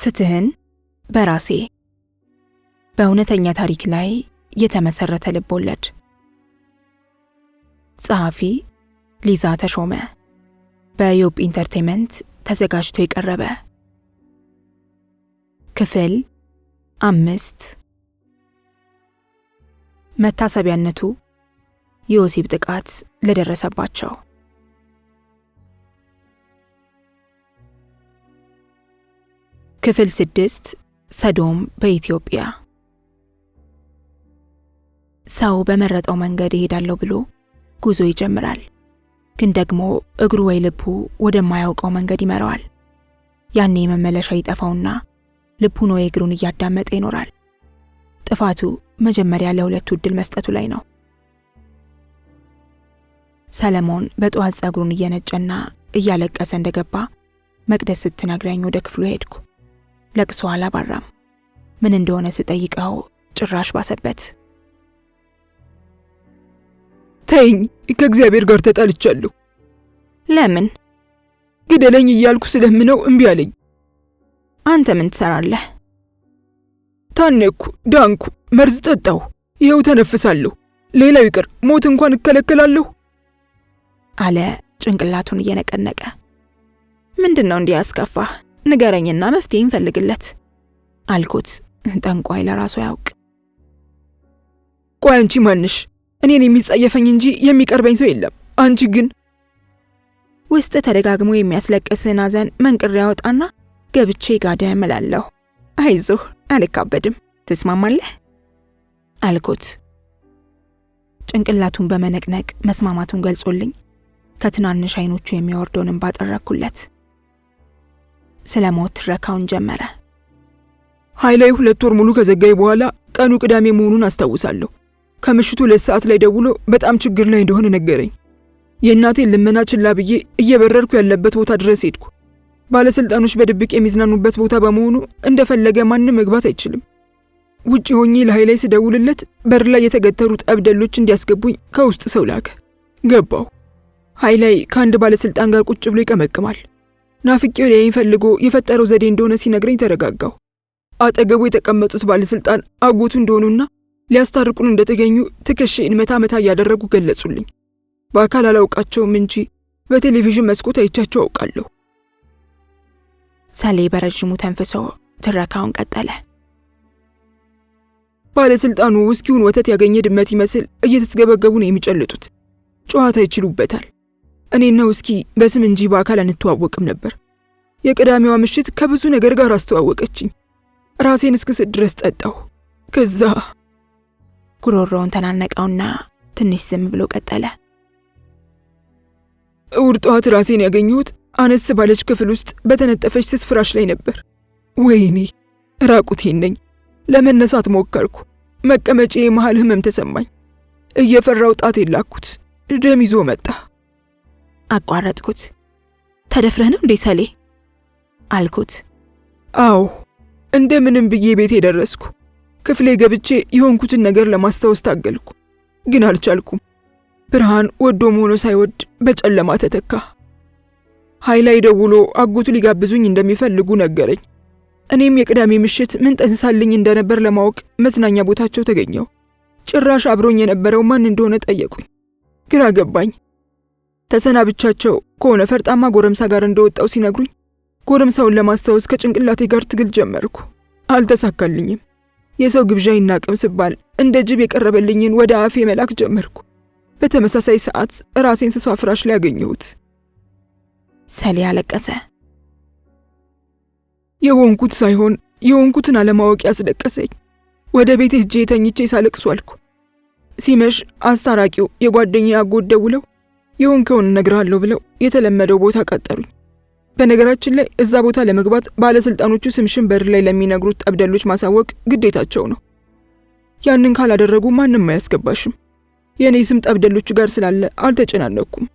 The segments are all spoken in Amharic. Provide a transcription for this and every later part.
ፍትህን በራሴ በእውነተኛ ታሪክ ላይ የተመሰረተ ልቦለድ። ጸሐፊ ሊዛ ተሾመ። በዮብ ኢንተርቴይንመንት ተዘጋጅቶ የቀረበ። ክፍል 5። መታሰቢያነቱ የወሲብ ጥቃት ለደረሰባቸው። ክፍል 6። ሰዶም በኢትዮጵያ። ሰው በመረጠው መንገድ ይሄዳለሁ ብሎ ጉዞ ይጀምራል። ግን ደግሞ እግሩ ወይ ልቡ ወደማያውቀው መንገድ ይመራዋል። ያኔ መመለሻ ይጠፋውና ልቡን ወይ እግሩን እያዳመጠ ይኖራል። ጥፋቱ መጀመሪያ ለሁለቱ እድል መስጠቱ ላይ ነው። ሰለሞን በጠዋት ጸጉሩን እየነጨና እያለቀሰ እንደገባ መቅደስ ስትነግረኝ ወደ ክፍሉ ሄድኩ። ለቅሶ አላባራም። ምን እንደሆነ ስጠይቀው ጭራሽ ባሰበት። ተይኝ፣ ከእግዚአብሔር ጋር ተጣልቻለሁ። ለምን? ግደለኝ እያልኩ ስለምነው እምቢ አለኝ። አንተ ምን ትሰራለህ? ታነኩ፣ ዳንኩ፣ መርዝ ጠጣሁ፣ ይኸው ተነፍሳለሁ። ሌላው ይቅር ሞት እንኳን እከለከላለሁ አለ ጭንቅላቱን እየነቀነቀ። ምንድነው እንዲህ ያስከፋህ? ንገረኝና መፍትሄ እንፈልግለት አልኩት። ጠንቋይ ለራሱ ያውቅ። ቆይ አንቺ ማንሽ? እኔን የሚጸየፈኝ እንጂ የሚቀርበኝ ሰው የለም። አንቺ ግን ውስጥ ተደጋግሞ የሚያስለቅስህን ሐዘን መንቅሬ ያወጣና ገብቼ ጋደም እላለሁ። አይዞህ፣ አልካበድም፣ ትስማማለህ አልኩት። ጭንቅላቱን በመነቅነቅ መስማማቱን ገልጾልኝ ከትናንሽ አይኖቹ የሚያወርደውን እንባ ጠረኩለት። ስለ ሞት ትረካውን ጀመረ። ኃይላይ 2 ወር ሙሉ ከዘጋይ በኋላ ቀኑ ቅዳሜ መሆኑን አስታውሳለሁ። ከምሽቱ 2 ሰዓት ላይ ደውሎ በጣም ችግር ላይ እንደሆነ ነገረኝ። የእናቴን ልመና ችላ ብዬ እየበረርኩ ያለበት ቦታ ድረስ ሄድኩ። ባለስልጣኖች በድብቅ የሚዝናኑበት ቦታ በመሆኑ እንደፈለገ ማንም መግባት አይችልም። ውጪ ሆኜ ለኃይላይ ስደውልለት በር ላይ የተገተሩት አብደሎች እንዲያስገቡኝ ከውስጥ ሰው ላከ። ገባው። ኃይላይ ከአንድ ባለስልጣን ጋር ቁጭ ብሎ ይቀመቅማል። ናፍቄው ሊያየኝ ፈልጎ የፈጠረው ዘዴ እንደሆነ ሲነግረኝ ተረጋጋው። አጠገቡ የተቀመጡት ባለስልጣን አጎቱ እንደሆኑና ሊያስታርቁን እንደተገኙ ትከሻዬን መታ መታ እያደረጉ ገለጹልኝ። በአካል አላውቃቸውም እንጂ በቴሌቪዥን መስኮት አይቻቸው አውቃለሁ። ሰሌ በረጅሙ ተንፍሶ ትረካውን ቀጠለ። ባለስልጣኑ ውስኪውን ወተት ያገኘ ድመት ይመስል እየተስገበገቡ ነው የሚጨልጡት። ጨዋታ ይችሉበታል። እኔና ውስኪ በስም እንጂ በአካል አንተዋወቅም ነበር። የቅዳሜዋ ምሽት ከብዙ ነገር ጋር አስተዋወቀችኝ። ራሴን እስክስት ድረስ ጠጣሁ። ከዛ ጉሮሮውን ተናነቀውና ትንሽ ዝም ብሎ ቀጠለ። እሑድ ጠዋት ራሴን ያገኘሁት አነስ ባለች ክፍል ውስጥ በተነጠፈች ስስ ፍራሽ ላይ ነበር። ወይኔ ራቁቴን ነኝ። ለመነሳት ሞከርኩ። መቀመጫዬ መሃል ህመም ተሰማኝ። እየፈራው ጣት የላኩት ደም ይዞ መጣ። አቋረጥኩት። ተደፍረህ ነው እንዴ ሰሌ አልኩት። አዎ፣ እንደምንም ብዬ ቤቴ ደረስኩ። ክፍሌ ገብቼ የሆንኩትን ነገር ለማስታወስ ታገልኩ፣ ግን አልቻልኩም። ብርሃን ወዶም ሆኖ ሳይወድ በጨለማ ተተካ። ኃይላይ ደውሎ አጎቱ ሊጋብዙኝ እንደሚፈልጉ ነገረኝ። እኔም የቅዳሜ ምሽት ምን ጠንሳልኝ እንደነበር ለማወቅ መዝናኛ ቦታቸው ተገኘው። ጭራሽ አብሮኝ የነበረው ማን እንደሆነ ጠየቁኝ። ግራ ገባኝ። ተሰናብቻቸው ከሆነ ፈርጣማ ጎረምሳ ጋር እንደወጣው ሲነግሩኝ ጎረምሳውን ለማስታወስ ከጭንቅላቴ ጋር ትግል ጀመርኩ። አልተሳካልኝም። የሰው ግብዣ ይናቅም ስባል እንደ ጅብ የቀረበልኝን ወደ አፌ መላክ ጀመርኩ። በተመሳሳይ ሰዓት ራሴን ስሷ ፍራሽ ላይ አገኘሁት። ሰሌ አለቀሰ። የሆንኩት ሳይሆን የሆንኩትን አለማወቅ ያስለቀሰኝ። ወደ ቤቴ ሄጄ ተኝቼ ሳለቅስ ዋልኩ። ሲመሽ አስታራቂው የጓደኛዬ አጎት ደውለው የሆንከውን እነግርሃለሁ ብለው የተለመደው ቦታ ቀጠሩኝ። በነገራችን ላይ እዛ ቦታ ለመግባት ባለስልጣኖቹ ስምሽን በር ላይ ለሚነግሩት ጠብደሎች ማሳወቅ ግዴታቸው ነው። ያንን ካላደረጉ ማንም አያስገባሽም። የኔ ስም ጠብደሎቹ ጋር ስላለ አልተጨናነኩም።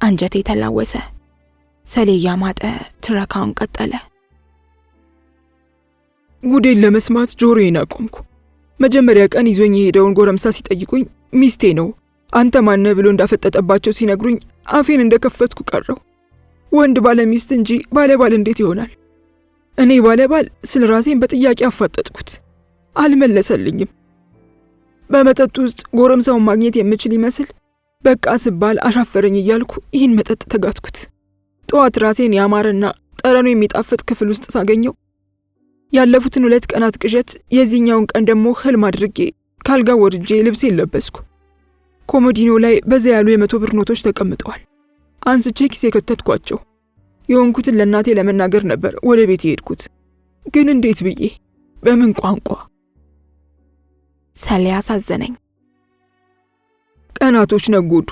አንጀቴ ተላወሰ። ሰሌ ያማጠ ትረካውን ቀጠለ። ጉዴን ለመስማት ጆሮዬን አቆምኩ። መጀመሪያ ቀን ይዞኝ የሄደውን ጎረምሳ ሲጠይቁኝ ሚስቴ ነው አንተ ማነህ ብሎ እንዳፈጠጠባቸው ሲነግሩኝ አፌን እንደከፈትኩ ቀረው። ወንድ ባለ ሚስት እንጂ ባለ ባል እንዴት ይሆናል? እኔ ባለባል ስለ ራሴን በጥያቄ አፋጠጥኩት። አልመለሰልኝም። በመጠጥ ውስጥ ጎረምሳውን ማግኘት የምችል ይመስል በቃ ስባል አሻፈረኝ እያልኩ ይህን መጠጥ ተጋትኩት። ጠዋት ራሴን ያማረና ጠረኑ የሚጣፍጥ ክፍል ውስጥ ሳገኘው ያለፉትን 2 ቀናት ቅዠት የዚህኛውን ቀን ደግሞ ህልም አድርጌ ካልጋ ወርጄ ልብሴን ለበስኩ። ኮሞዲኖ ላይ በዛ ያሉ የ100 ብር ኖቶች ተቀምጠዋል። አንስቼ ኪሴ ከተትኳቸው። የሆንኩትን ለእናቴ ለመናገር ነበር ወደ ቤት የሄድኩት። ግን እንዴት ብዬ በምን ቋንቋ? ሰሌ አሳዘነኝ። ቀናቶች ነጎዱ።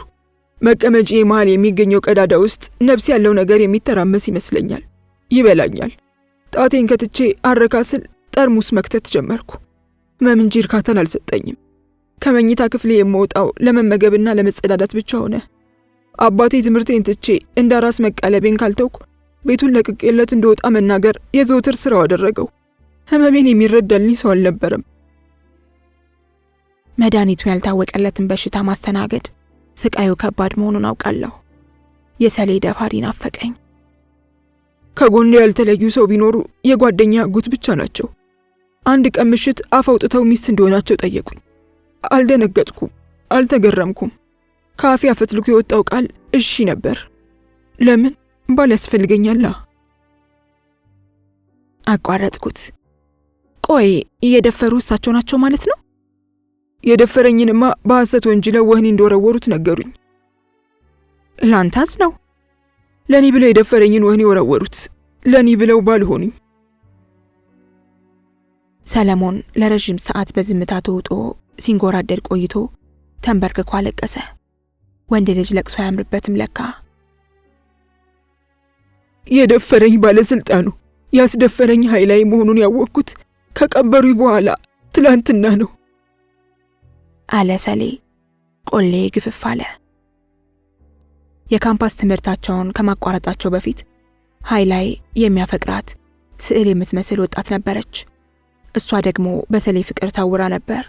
መቀመጫዬ መሃል የሚገኘው ቀዳዳ ውስጥ ነፍስ ያለው ነገር የሚተራመስ ይመስለኛል። ይበላኛል። ጣቴን ከትቼ አረካስል ጠርሙስ መክተት ጀመርኩ። ህመም እንጂ እርካታን አልሰጠኝም። ከመኝታ ክፍሌ የምወጣው ለመመገብና ለመጸዳዳት ብቻ ሆነ። አባቴ ትምህርቴን ትቼ እንደ ራስ መቃለቤን ካልተውኩ ቤቱን ለቅቄለት እንደወጣ መናገር የዘውትር ስራው አደረገው። ህመሜን የሚረዳልኝ ሰው አልነበረም። መድኃኒቱ ያልታወቀለትን በሽታ ማስተናገድ ስቃዩ ከባድ መሆኑን አውቃለሁ። የሰሌ ደፋሪ ናፈቀኝ። ከጎኔ ያልተለዩ ሰው ቢኖሩ የጓደኛ አጎት ብቻ ናቸው። አንድ ቀን ምሽት አፍ አውጥተው ሚስት እንደሆናቸው ጠየቁኝ። አልደነገጥኩም፣ አልተገረምኩም። ከአፌ አፈትልኮ የወጣው ቃል እሺ ነበር። ለምን ባል ያስፈልገኛላ? አቋረጥኩት። ቆይ የደፈሩ እሳቸው ናቸው ማለት ነው? የደፈረኝንማ በሐሰት ወንጅለው ወህኒ እንደወረወሩት ነገሩኝ። ላንታዝ ነው? ለኔ ብለው የደፈረኝን ወህኒ ወረወሩት። ለኔ ብለው ባልሆኑኝ። ሰለሞን ለረጅም ሰዓት በዝምታ ተውጦ ሲንጎራደድ ቆይቶ ተንበርክኮ አለቀሰ። ወንድ ልጅ ለቅሶ አያምርበትም ለካ። የደፈረኝ ባለስልጣኑ ያስደፈረኝ ኃይላይ መሆኑን ያወቅኩት ከቀበሩኝ በኋላ ትላንትና ነው አለ ሰሌ። ቆሌ ግፍፍ አለ። የካምፓስ ትምህርታቸውን ከማቋረጣቸው በፊት ኃይላይ የሚያፈቅራት ስዕል የምትመስል ወጣት ነበረች። እሷ ደግሞ በሰሌ ፍቅር ታውራ ነበር።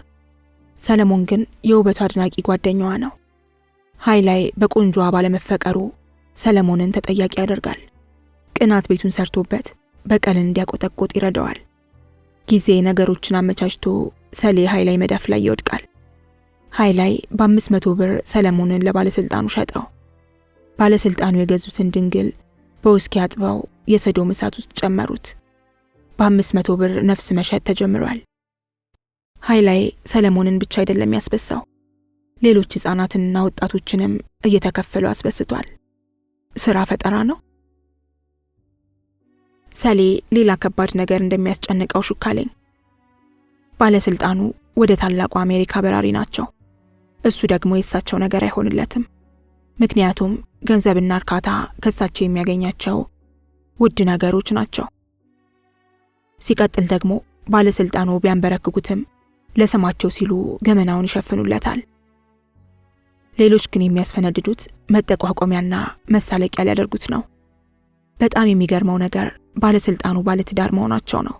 ሰለሞን ግን የውበቱ አድናቂ ጓደኛዋ ነው። ኃይላይ በቆንጆዋ ባለመፈቀሩ ሰለሞንን ተጠያቂ ያደርጋል። ቅናት ቤቱን ሰርቶበት በቀልን እንዲያቆጠቆጥ ይረዳዋል። ጊዜ ነገሮችን አመቻችቶ ሰሌ ኃይላይ መዳፍ ላይ ይወድቃል። ኃይላይ በ500 ብር ሰለሞንን ለባለስልጣኑ ሸጠው። ባለስልጣኑ የገዙትን ድንግል በውስኪ አጥበው የሰዶም እሳት ውስጥ ጨመሩት። በ500 ብር ነፍስ መሸጥ ተጀምሯል። ኃይላይ ሰለሞንን ብቻ አይደለም ያስበሳው፣ ሌሎች ሕፃናትንና ወጣቶችንም እየተከፈሉ አስበስቷል። ስራ ፈጠራ ነው። ሰሌ ሌላ ከባድ ነገር እንደሚያስጨንቀው ሹካለኝ። ባለስልጣኑ ወደ ታላቁ አሜሪካ በራሪ ናቸው። እሱ ደግሞ የእሳቸው ነገር አይሆንለትም። ምክንያቱም ገንዘብና እርካታ ከእሳቸው የሚያገኛቸው ውድ ነገሮች ናቸው። ሲቀጥል ደግሞ ባለስልጣኑ ቢያንበረክኩትም ለስማቸው ሲሉ ገመናውን ይሸፍኑለታል። ሌሎች ግን የሚያስፈነድዱት መጠቋቋሚያና መሳለቂያ ሊያደርጉት ነው። በጣም የሚገርመው ነገር ባለስልጣኑ ባለትዳር መሆናቸው ነው።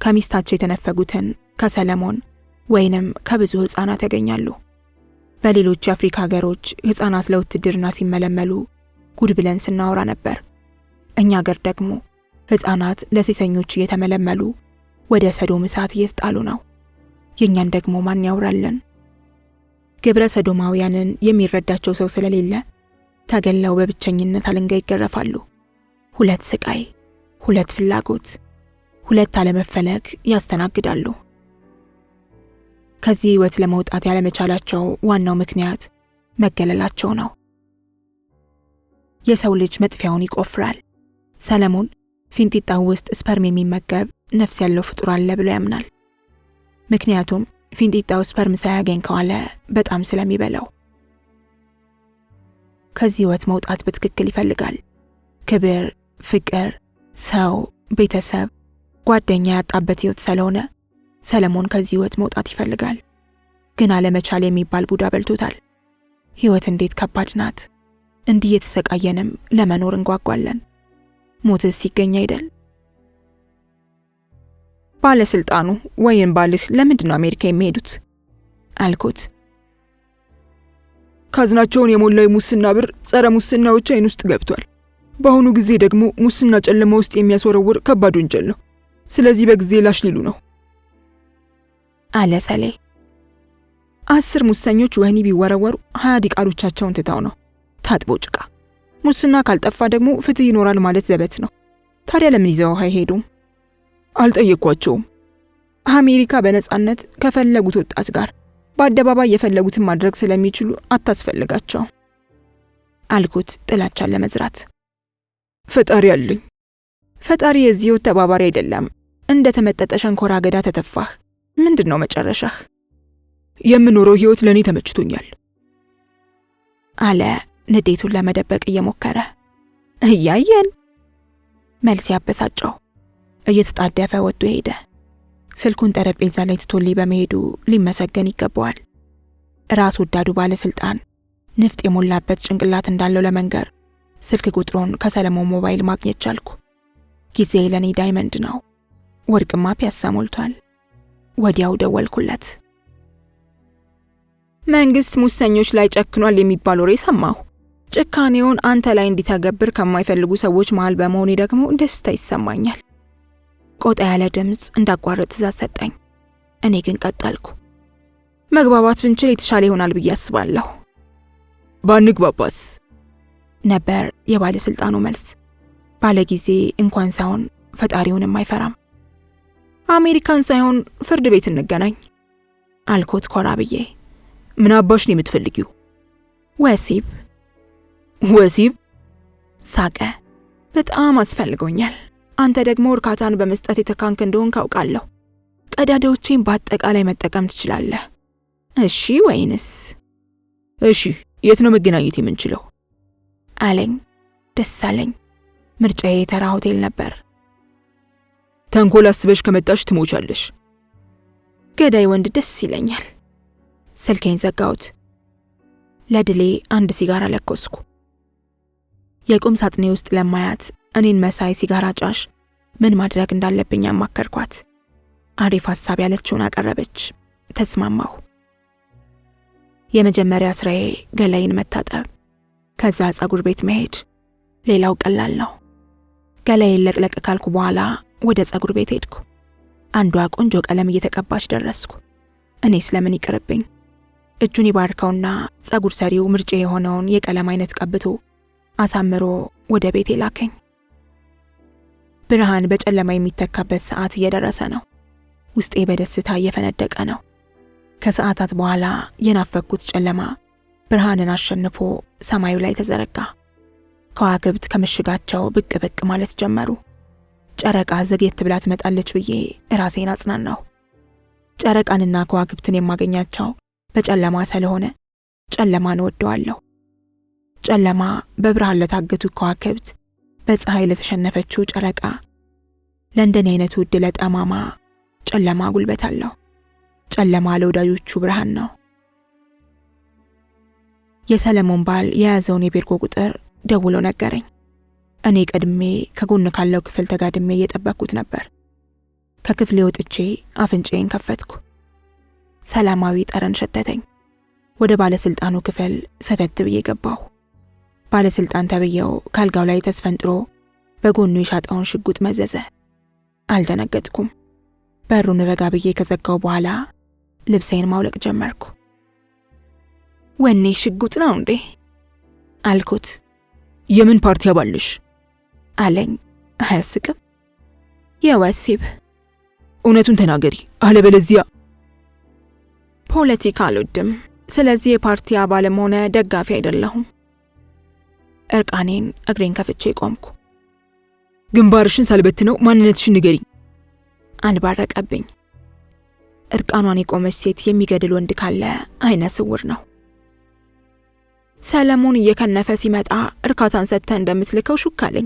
ከሚስታቸው የተነፈጉትን ከሰለሞን ወይንም ከብዙ ሕፃናት ያገኛሉ። በሌሎች የአፍሪካ ሀገሮች ሕፃናት ለውትድርና ሲመለመሉ ጉድ ብለን ስናወራ ነበር። እኛ ሀገር ደግሞ ሕፃናት ለሴሰኞች እየተመለመሉ ወደ ሰዶም እሳት እየተጣሉ ነው። የኛን ደግሞ ማን ያውራለን? ግብረ ሰዶማውያንን የሚረዳቸው ሰው ስለሌለ ተገለው በብቸኝነት አለንጋ ይገረፋሉ። 2 ስቃይ፣ 2 ፍላጎት፣ 2 አለመፈለግ ያስተናግዳሉ። ከዚህ ህይወት ለመውጣት ያለመቻላቸው ዋናው ምክንያት መገለላቸው ነው። የሰው ልጅ መጥፊያውን ይቆፍራል። ሰለሞን ፊንጢጣው ውስጥ ስፐርም የሚመገብ ነፍስ ያለው ፍጡር አለ ብሎ ያምናል። ምክንያቱም ፊንጢጣው ስፐርም ሳያገኝ ከዋለ በጣም ስለሚበላው። ከዚህ ህይወት መውጣት በትክክል ይፈልጋል። ክብር፣ ፍቅር፣ ሰው፣ ቤተሰብ፣ ጓደኛ ያጣበት ህይወት ስለሆነ ሰለሞን ከዚህ ህይወት መውጣት ይፈልጋል። ግን አለመቻል የሚባል ቡዳ በልቶታል። ህይወት እንዴት ከባድ ናት! እንዲህ የተሰቃየንም ለመኖር እንጓጓለን። ሞትስ ሲገኝ አይደል? ባለስልጣኑ ወይም ባልህ ለምንድን ነው አሜሪካ የሚሄዱት አልኩት። ካዝናቸውን የሞላው ሙስና ብር ጸረ ሙስናዎች አይን ውስጥ ገብቷል። በአሁኑ ጊዜ ደግሞ ሙስና ጨለማ ውስጥ የሚያስወረውር ከባድ ወንጀል ነው። ስለዚህ በጊዜ ላሽ ሊሉ ነው አለ ሰሌ። 10 ሙሰኞች ወህኒ ቢወረወሩ 20 ዲቃሎቻቸውን ትተው ነው። ታጥቦ ጭቃ። ሙስና ካልጠፋ ደግሞ ፍትህ ይኖራል ማለት ዘበት ነው። ታዲያ ለምን ይዘው አይሄዱም? አልጠየኳቸውም። አሜሪካ በነጻነት ከፈለጉት ወጣት ጋር በአደባባይ የፈለጉትን ማድረግ ስለሚችሉ አታስፈልጋቸው አልኩት ጥላቻን ለመዝራት። ፈጣሪ አለኝ። ፈጣሪ የዚሁ ተባባሪ አይደለም። እንደ ተመጠጠ ሸንኮራ አገዳ ተተፋህ። ምንድነው መጨረሻህ? የምኖረው ህይወት ለኔ ተመችቶኛል አለ ንዴቱን ለመደበቅ እየሞከረ። እያየን መልስ ያበሳጨው። እየተጣደፈ ወጥቶ ሄደ። ስልኩን ጠረጴዛ ላይ ትቶልኝ በመሄዱ ሊመሰገን ይገባዋል። ራስ ወዳዱ ባለስልጣን ንፍጥ የሞላበት ጭንቅላት እንዳለው ለመንገር ስልክ ቁጥሩን ከሰለሞን ሞባይል ማግኘት ቻልኩ። ጊዜ ለኔ ዳይመንድ ነው። ወርቅማ ፒያሳ ሞልቷል። ወዲያው ደወልኩለት። መንግስት ሙሰኞች ላይ ጨክኗል የሚባል ወሬ ሰማሁ። ጭካኔውን አንተ ላይ እንዲተገብር ከማይፈልጉ ሰዎች መሃል በመሆኔ ደግሞ ደስታ ይሰማኛል። ቆጣ ያለ ድምፅ እንዳቋረጥ ትእዛዝ ሰጠኝ። እኔ ግን ቀጠልኩ። መግባባት ብንችል የተሻለ ይሆናል ብዬ አስባለሁ። ባንግባባስ ነበር የባለስልጣኑ መልስ። ባለጊዜ እንኳን ሳይሆን ፈጣሪውንም አይፈራም። አሜሪካን ሳይሆን ፍርድ ቤት እንገናኝ አልኩት ኮራ ብዬ። ምን አባሽ ነው የምትፈልጊው? ወሲብ። ወሲብ? ሳቀ። በጣም አስፈልጎኛል። አንተ ደግሞ እርካታን በመስጠት የተካንክ እንደሆን ካውቃለሁ። ቀዳዳዎቼን በአጠቃላይ መጠቀም ትችላለህ። እሺ ወይንስ? እሺ፣ የት ነው መገናኘት የምንችለው? አለኝ። ደስ አለኝ። ምርጫዬ የተራ ሆቴል ነበር። ተንኮል አስበሽ ከመጣሽ ትሞቻለሽ። ገዳይ ወንድ ደስ ይለኛል። ስልኬን ዘጋሁት። ለድሌ አንድ ሲጋራ ለኮስኩ። የቁም ሳጥኔ ውስጥ ለማያት እኔን መሳይ ሲጋራ ጫሽ ምን ማድረግ እንዳለብኝ አማከርኳት። አሪፍ ሐሳብ ያለችውን አቀረበች። ተስማማሁ። የመጀመሪያ ስራዬ ገላይን መታጠብ፣ ከዛ ፀጉር ቤት መሄድ። ሌላው ቀላል ነው። ገላይን ለቅለቅ ካልኩ በኋላ ወደ ፀጉር ቤት ሄድኩ። አንዷ ቆንጆ ቀለም እየተቀባች ደረስኩ። እኔ ስለምን ይቅርብኝ። እጁን ይባርከውና ፀጉር ሰሪው ምርጬ የሆነውን የቀለም አይነት ቀብቶ አሳምሮ ወደ ቤቴ ላከኝ። ብርሃን በጨለማ የሚተካበት ሰዓት እየደረሰ ነው። ውስጤ በደስታ እየፈነደቀ ነው። ከሰዓታት በኋላ የናፈኩት ጨለማ ብርሃንን አሸንፎ ሰማዩ ላይ ተዘረጋ። ከዋክብት ከምሽጋቸው ብቅ ብቅ ማለት ጀመሩ። ጨረቃ ዘግየት ብላ ትመጣለች ብዬ ራሴን አጽናናሁ። ጨረቃንና ከዋክብትን የማገኛቸው በጨለማ ስለሆነ ጨለማን እወደዋለሁ። ጨለማ በብርሃን ለታገቱ ከዋክብት፣ በፀሐይ ለተሸነፈችው ጨረቃ፣ ለእንደኔ አይነቱ ዕድለ ጠማማ ጨለማ ጉልበት አለው። ጨለማ ለወዳጆቹ ብርሃን ነው። የሰለሞን ባል የያዘውን የቤርጎ ቁጥር ደውሎ ነገረኝ። እኔ ቀድሜ ከጎን ካለው ክፍል ተጋድሜ እየጠበቅኩት ነበር። ከክፍሌ ወጥቼ አፍንጬን ከፈትኩ። ሰላማዊ ጠረን ሸተተኝ። ወደ ባለስልጣኑ ክፍል ሰተት ብዬ ገባሁ። ባለስልጣን ተብዬው ካልጋው ላይ ተስፈንጥሮ በጎኑ የሻጠውን ሽጉጥ መዘዘ። አልደነገጥኩም። በሩን ረጋ ብዬ ከዘጋው በኋላ ልብሴን ማውለቅ ጀመርኩ። ወኔ ሽጉጥ ነው እንዴ አልኩት። የምን ፓርቲ አባልሽ አለኝ። አያስቅም? የወሲብ። እውነቱን ተናገሪ አለበለዚያ። ፖለቲካ አልወድም። ስለዚህ የፓርቲ አባልም ሆነ ደጋፊ አይደለሁም። እርቃኔን እግሬን ከፍቼ ቆምኩ። ግንባርሽን ሳልበትነው ማንነትሽን ንገሪ አንባረቀብኝ። እርቃኗን የቆመች ሴት የሚገድል ወንድ ካለ አይነ ስውር ነው። ሰለሞን እየከነፈ ሲመጣ እርካታን ሰጥተህ እንደምትልከው ሹካለኝ።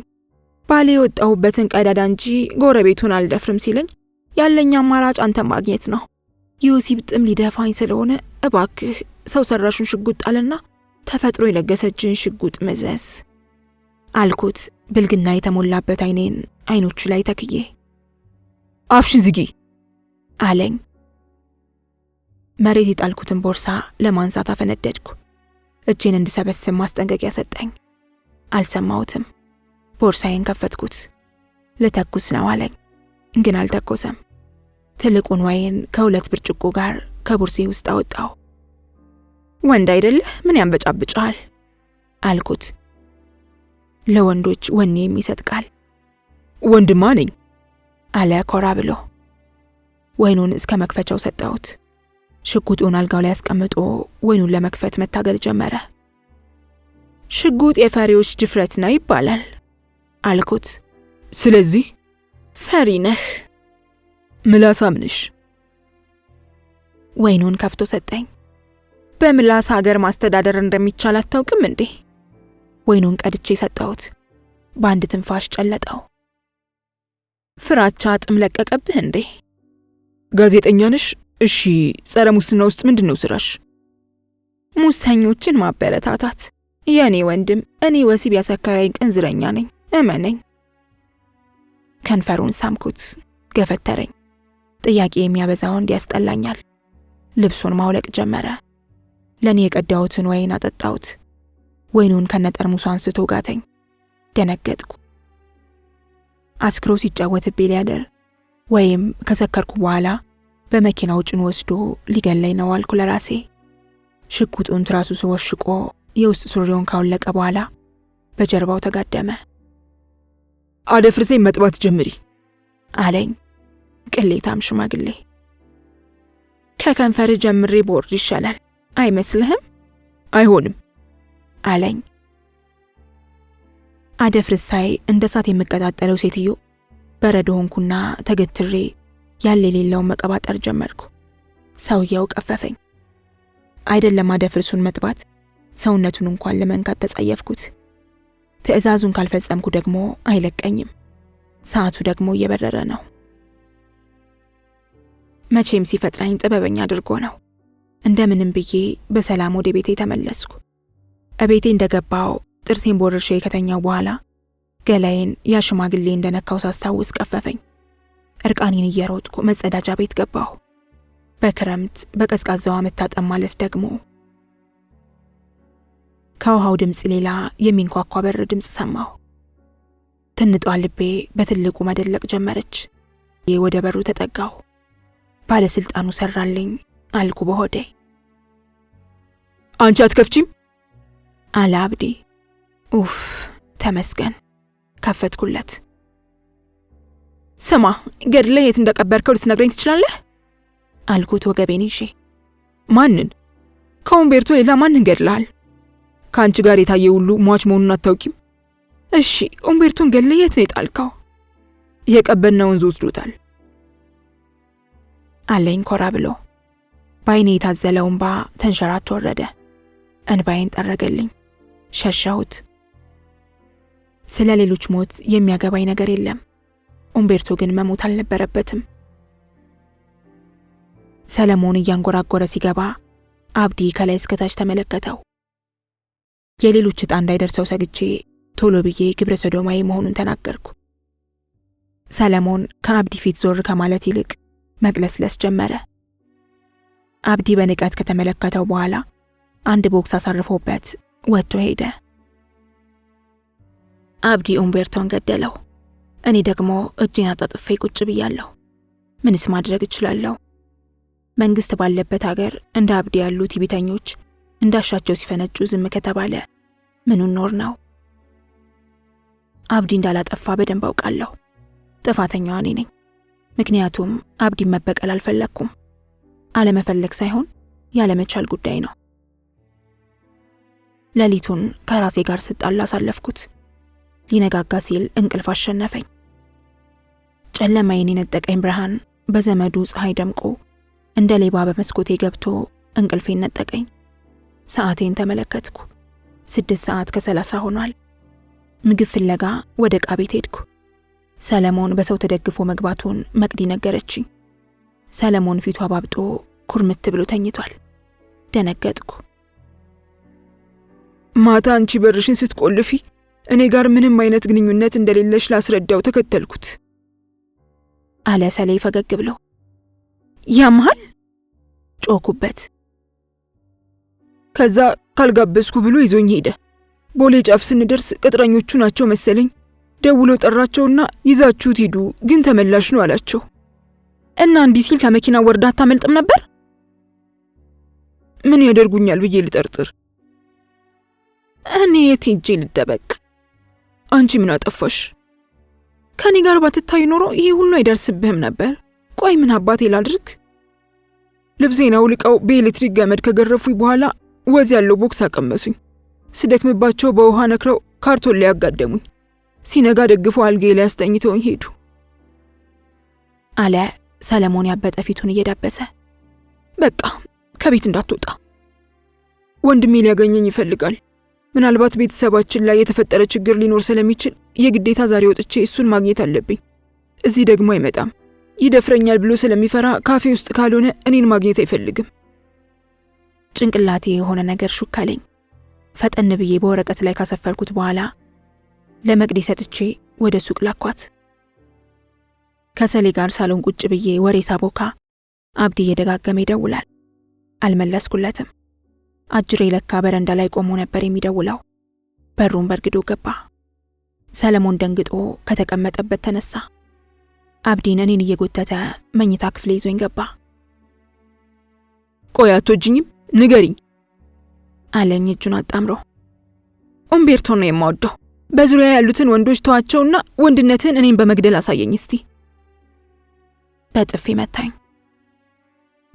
ባሌ የወጣሁበትን ቀዳዳ እንጂ ጎረቤቱን አልደፍርም ሲለኝ ያለኝ አማራጭ አንተን ማግኘት ነው። የወሲብ ጥም ሊደፋኝ ስለሆነ እባክህ ሰው ሰራሹን ሽጉጥ ጣልና ተፈጥሮ የለገሰችን ሽጉጥ መዘዝ አልኩት። ብልግና የተሞላበት አይኔን አይኖቹ ላይ ተክዬ። አፍሽን ዝጊ አለኝ። መሬት የጣልኩትን ቦርሳ ለማንሳት አፈነደድኩ። እጄን እንድሰበስብ ማስጠንቀቂያ ሰጠኝ። አልሰማሁትም። ቦርሳዬን ከፈትኩት። ልተኩስ ነው አለኝ፣ ግን አልተኮሰም። ትልቁን ወይን ከ2 ብርጭቆ ጋር ከቦርሴ ውስጥ አወጣው። ወንድ አይደለህ ምን ያንበጫብጫል አልኩት። ለወንዶች ወኔ የሚሰጥ ቃል። ወንድማ ነኝ አለ ኮራ ብሎ። ወይኑን እስከ መክፈቻው ሰጠሁት። ሽጉጡን አልጋው ላይ አስቀምጦ ወይኑን ለመክፈት መታገል ጀመረ። ሽጉጥ የፈሪዎች ድፍረት ነው ይባላል አልኩት። ስለዚህ ፈሪ ነህ። ምላሳም ነሽ። ወይኑን ከፍቶ ሰጠኝ። በምላስ ሀገር ማስተዳደር እንደሚቻል አታውቅም እንዴ? ወይኑን ቀድቼ ሰጠሁት። በአንድ ትንፋሽ ጨለጠው። ፍራቻ ጥም ለቀቀብህ እንዴ? ጋዜጠኛ ነሽ? እሺ፣ ጸረ ሙስና ውስጥ ምንድነው ስራሽ? ሙሰኞችን ማበረታታት። የኔ ወንድም፣ እኔ ወሲብ ያሰከረኝ ቅንዝረኛ ነኝ፣ እመነኝ። ከንፈሩን ሳምኩት። ገፈተረኝ። ጥያቄ የሚያበዛ ወንድ ያስጠላኛል። ልብሱን ማውለቅ ጀመረ። ለኔ የቀዳሁትን ወይን አጠጣሁት። ወይኑን ከነጠርሙሱ አንስቶ ጋተኝ። ደነገጥኩ። አስክሮ ሲጫወትብኝ ሊያደር ወይም ከሰከርኩ በኋላ በመኪናው ጭኖ ወስዶ ሊገለኝ ነው አልኩ ለራሴ። ሽጉጡን ትራሱ ወሽቆ የውስጥ ሱሪውን ካወለቀ በኋላ በጀርባው ተጋደመ። አደፍርሴ መጥባት ጀምሪ አለኝ። ቅሌታም ሽማግሌ። ከከንፈር ጀምሬ ቦርድ ይሻላል አይመስልህም? አይሆንም አለኝ። አደፍርሳይ እንደ እሳት የምቀጣጠለው ሴትዮ በረዶ ሆንኩና ተገትሬ ያለ የሌለውን መቀባጠር ጀመርኩ። ሰውየው ቀፈፈኝ። አይደለም አደፍርሱን መጥባት፣ ሰውነቱን እንኳን ለመንካት ተጸየፍኩት። ትዕዛዙን ካልፈጸምኩ ደግሞ አይለቀኝም። ሰዓቱ ደግሞ እየበረረ ነው። መቼም ሲፈጥረኝ ጥበበኛ አድርጎ ነው። እንደምንም ብዬ በሰላም ወደ ቤቴ ተመለስኩ። እቤቴ እንደገባው ጥርሴን ቦርሼ ከተኛው በኋላ ገላዬን ያ ሽማግሌ እንደነካው ሳስታውስ ቀፈፈኝ። እርቃኔን እየሮጥኩ መጸዳጃ ቤት ገባሁ። በክረምት በቀዝቃዛዋ መታጠብ ማለት ደግሞ ከውሃው ድምፅ ሌላ የሚንኳኳ በር ድምፅ ሰማሁ። ትንጧ ልቤ በትልቁ መደለቅ ጀመረች። ወደ በሩ ተጠጋሁ። ባለስልጣኑ ሰራልኝ አልኩ በሆዴ። አንቺ አትከፍቺም? አለ አብዲ። ኡፍ ተመስገን። ከፈትኩለት። ስማ፣ ገድለህ የት እንደቀበርከው ልትነግረኝ ትችላለህ? አልኩት ወገቤን ይዤ። ማንን? ከኡምቤርቶ ሌላ ማንን ገድለሃል? ከአንቺ ጋር የታየ ሁሉ ሟች መሆኑን አታውቂም? እሺ፣ ኡምቤርቶን ገድለህ የት ነው የጣልከው? የቀበና ወንዝ ወስዶታል አለኝ ኮራ ብሎ። በዓይኔ የታዘለው እንባ ተንሸራቶ ወረደ። እንባዬን ጠረገልኝ። ሸሻሁት። ስለ ሌሎች ሞት የሚያገባኝ ነገር የለም። ኡምቤርቶ ግን መሞት አልነበረበትም። ሰለሞን እያንጎራጎረ ሲገባ አብዲ ከላይ እስከታች ተመለከተው። የሌሎች ዕጣ እንዳይደርሰው ሰግቼ ቶሎ ብዬ ግብረ ሰዶማዊ መሆኑን ተናገርኩ። ሰለሞን ከአብዲ ፊት ዞር ከማለት ይልቅ መግለስለስ ጀመረ። አብዲ በንቀት ከተመለከተው በኋላ አንድ ቦክስ አሳርፎበት ወጥቶ ሄደ። አብዲ ኡምቤርቶን ገደለው። እኔ ደግሞ እጄን አጣጥፌ ቁጭ ብያለሁ። ምንስ ማድረግ እችላለሁ? መንግስት ባለበት ሀገር እንደ አብዲ ያሉ ቲቢተኞች እንዳሻቸው ሲፈነጩ ዝም ከተባለ ምኑን ኖር ነው? አብዲ እንዳላጠፋ በደንብ አውቃለሁ። ጥፋተኛዋ እኔ ነኝ። ምክንያቱም አብዲን መበቀል አልፈለኩም። አለመፈለግ ሳይሆን ያለመቻል ጉዳይ ነው። ሌሊቱን ከራሴ ጋር ስጣላ አሳለፍኩት። ሊነጋጋ ሲል እንቅልፍ አሸነፈኝ። ጨለማዬን የነጠቀኝ ብርሃን በዘመዱ ፀሐይ ደምቆ እንደ ሌባ በመስኮቴ ገብቶ እንቅልፌን ነጠቀኝ። ሰዓቴን ተመለከትኩ። 6:30 ሆኗል። ምግብ ፍለጋ ወደ ዕቃ ቤት ሄድኩ። ሰለሞን በሰው ተደግፎ መግባቱን መቅዲ ነገረችኝ። ሰለሞን ፊቱ አባብጦ ኩርምት ብሎ ተኝቷል። ደነገጥኩ። ማታ አንቺ በርሽን ስትቆልፊ እኔ ጋር ምንም አይነት ግንኙነት እንደሌለሽ ላስረዳው ተከተልኩት አለ ሰሌ ፈገግ ብሎ። ያምሃል? ጮኩበት። ከዛ ካልጋበዝኩ ብሎ ይዞኝ ሄደ። ቦሌ ጫፍ ስንደርስ ቅጥረኞቹ ናቸው መሰለኝ ደውሎ ጠራቸውና ይዛችሁት ሂዱ ግን ተመላሽ ነው አላቸው። እና እንዲህ ሲል ከመኪና ወርዳ አታመልጥም ነበር? ምን ያደርጉኛል ብዬ ልጠርጥር? እኔ የት ሄጄ ልደበቅ? አንቺ ምን አጠፋሽ? ከኔ ጋር ባትታይ ኖሮ ይሄ ሁሉ አይደርስብህም ነበር። ቆይ ምን አባቴ ላድርግ? ልብሴን አውልቀው በኤሌክትሪክ ገመድ ከገረፉኝ በኋላ ወዝ ያለው ቦክስ አቀመሱኝ። ስደክምባቸው በውሃ ነክረው ካርቶን ላይ ያጋደሙኝ። ሲነጋ ደግፈው አልጋዬ ላይ አስተኝተውኝ ሄዱ አለ ሰለሞን ያበጠ ፊቱን እየዳበሰ። በቃ ከቤት እንዳትወጣ። ወንድሜ ሊያገኘኝ ይፈልጋል። ምናልባት ቤተሰባችን ላይ የተፈጠረ ችግር ሊኖር ስለሚችል የግዴታ ዛሬ ወጥቼ እሱን ማግኘት አለብኝ። እዚህ ደግሞ አይመጣም። ይደፍረኛል ብሎ ስለሚፈራ ካፌ ውስጥ ካልሆነ እኔን ማግኘት አይፈልግም። ጭንቅላቴ የሆነ ነገር ሹክ አለኝ። ፈጠን ብዬ በወረቀት ላይ ካሰፈርኩት በኋላ ለመቅዲ ሰጥቼ ወደ ሱቅ ላኳት። ከሰሌ ጋር ሳሎን ቁጭ ብዬ ወሬ ሳቦካ አብዲ እየደጋገመ ይደውላል። አልመለስኩለትም። አጅሬ ለካ በረንዳ ላይ ቆሞ ነበር የሚደውለው። በሩን በርግዶ ገባ። ሰለሞን ደንግጦ ከተቀመጠበት ተነሳ። አብዲን እኔን እየጎተተ መኝታ ክፍሌ ይዞኝ ገባ። ቆይ አትወጂኝም? ንገሪኝ አለኝ እጁን አጣምሮ። ኡምቤርቶ ነው የማወደው። በዙሪያ ያሉትን ወንዶች ተዋቸውና ወንድነትን እኔን በመግደል አሳየኝ እስቲ። በጥፊ መታኝ።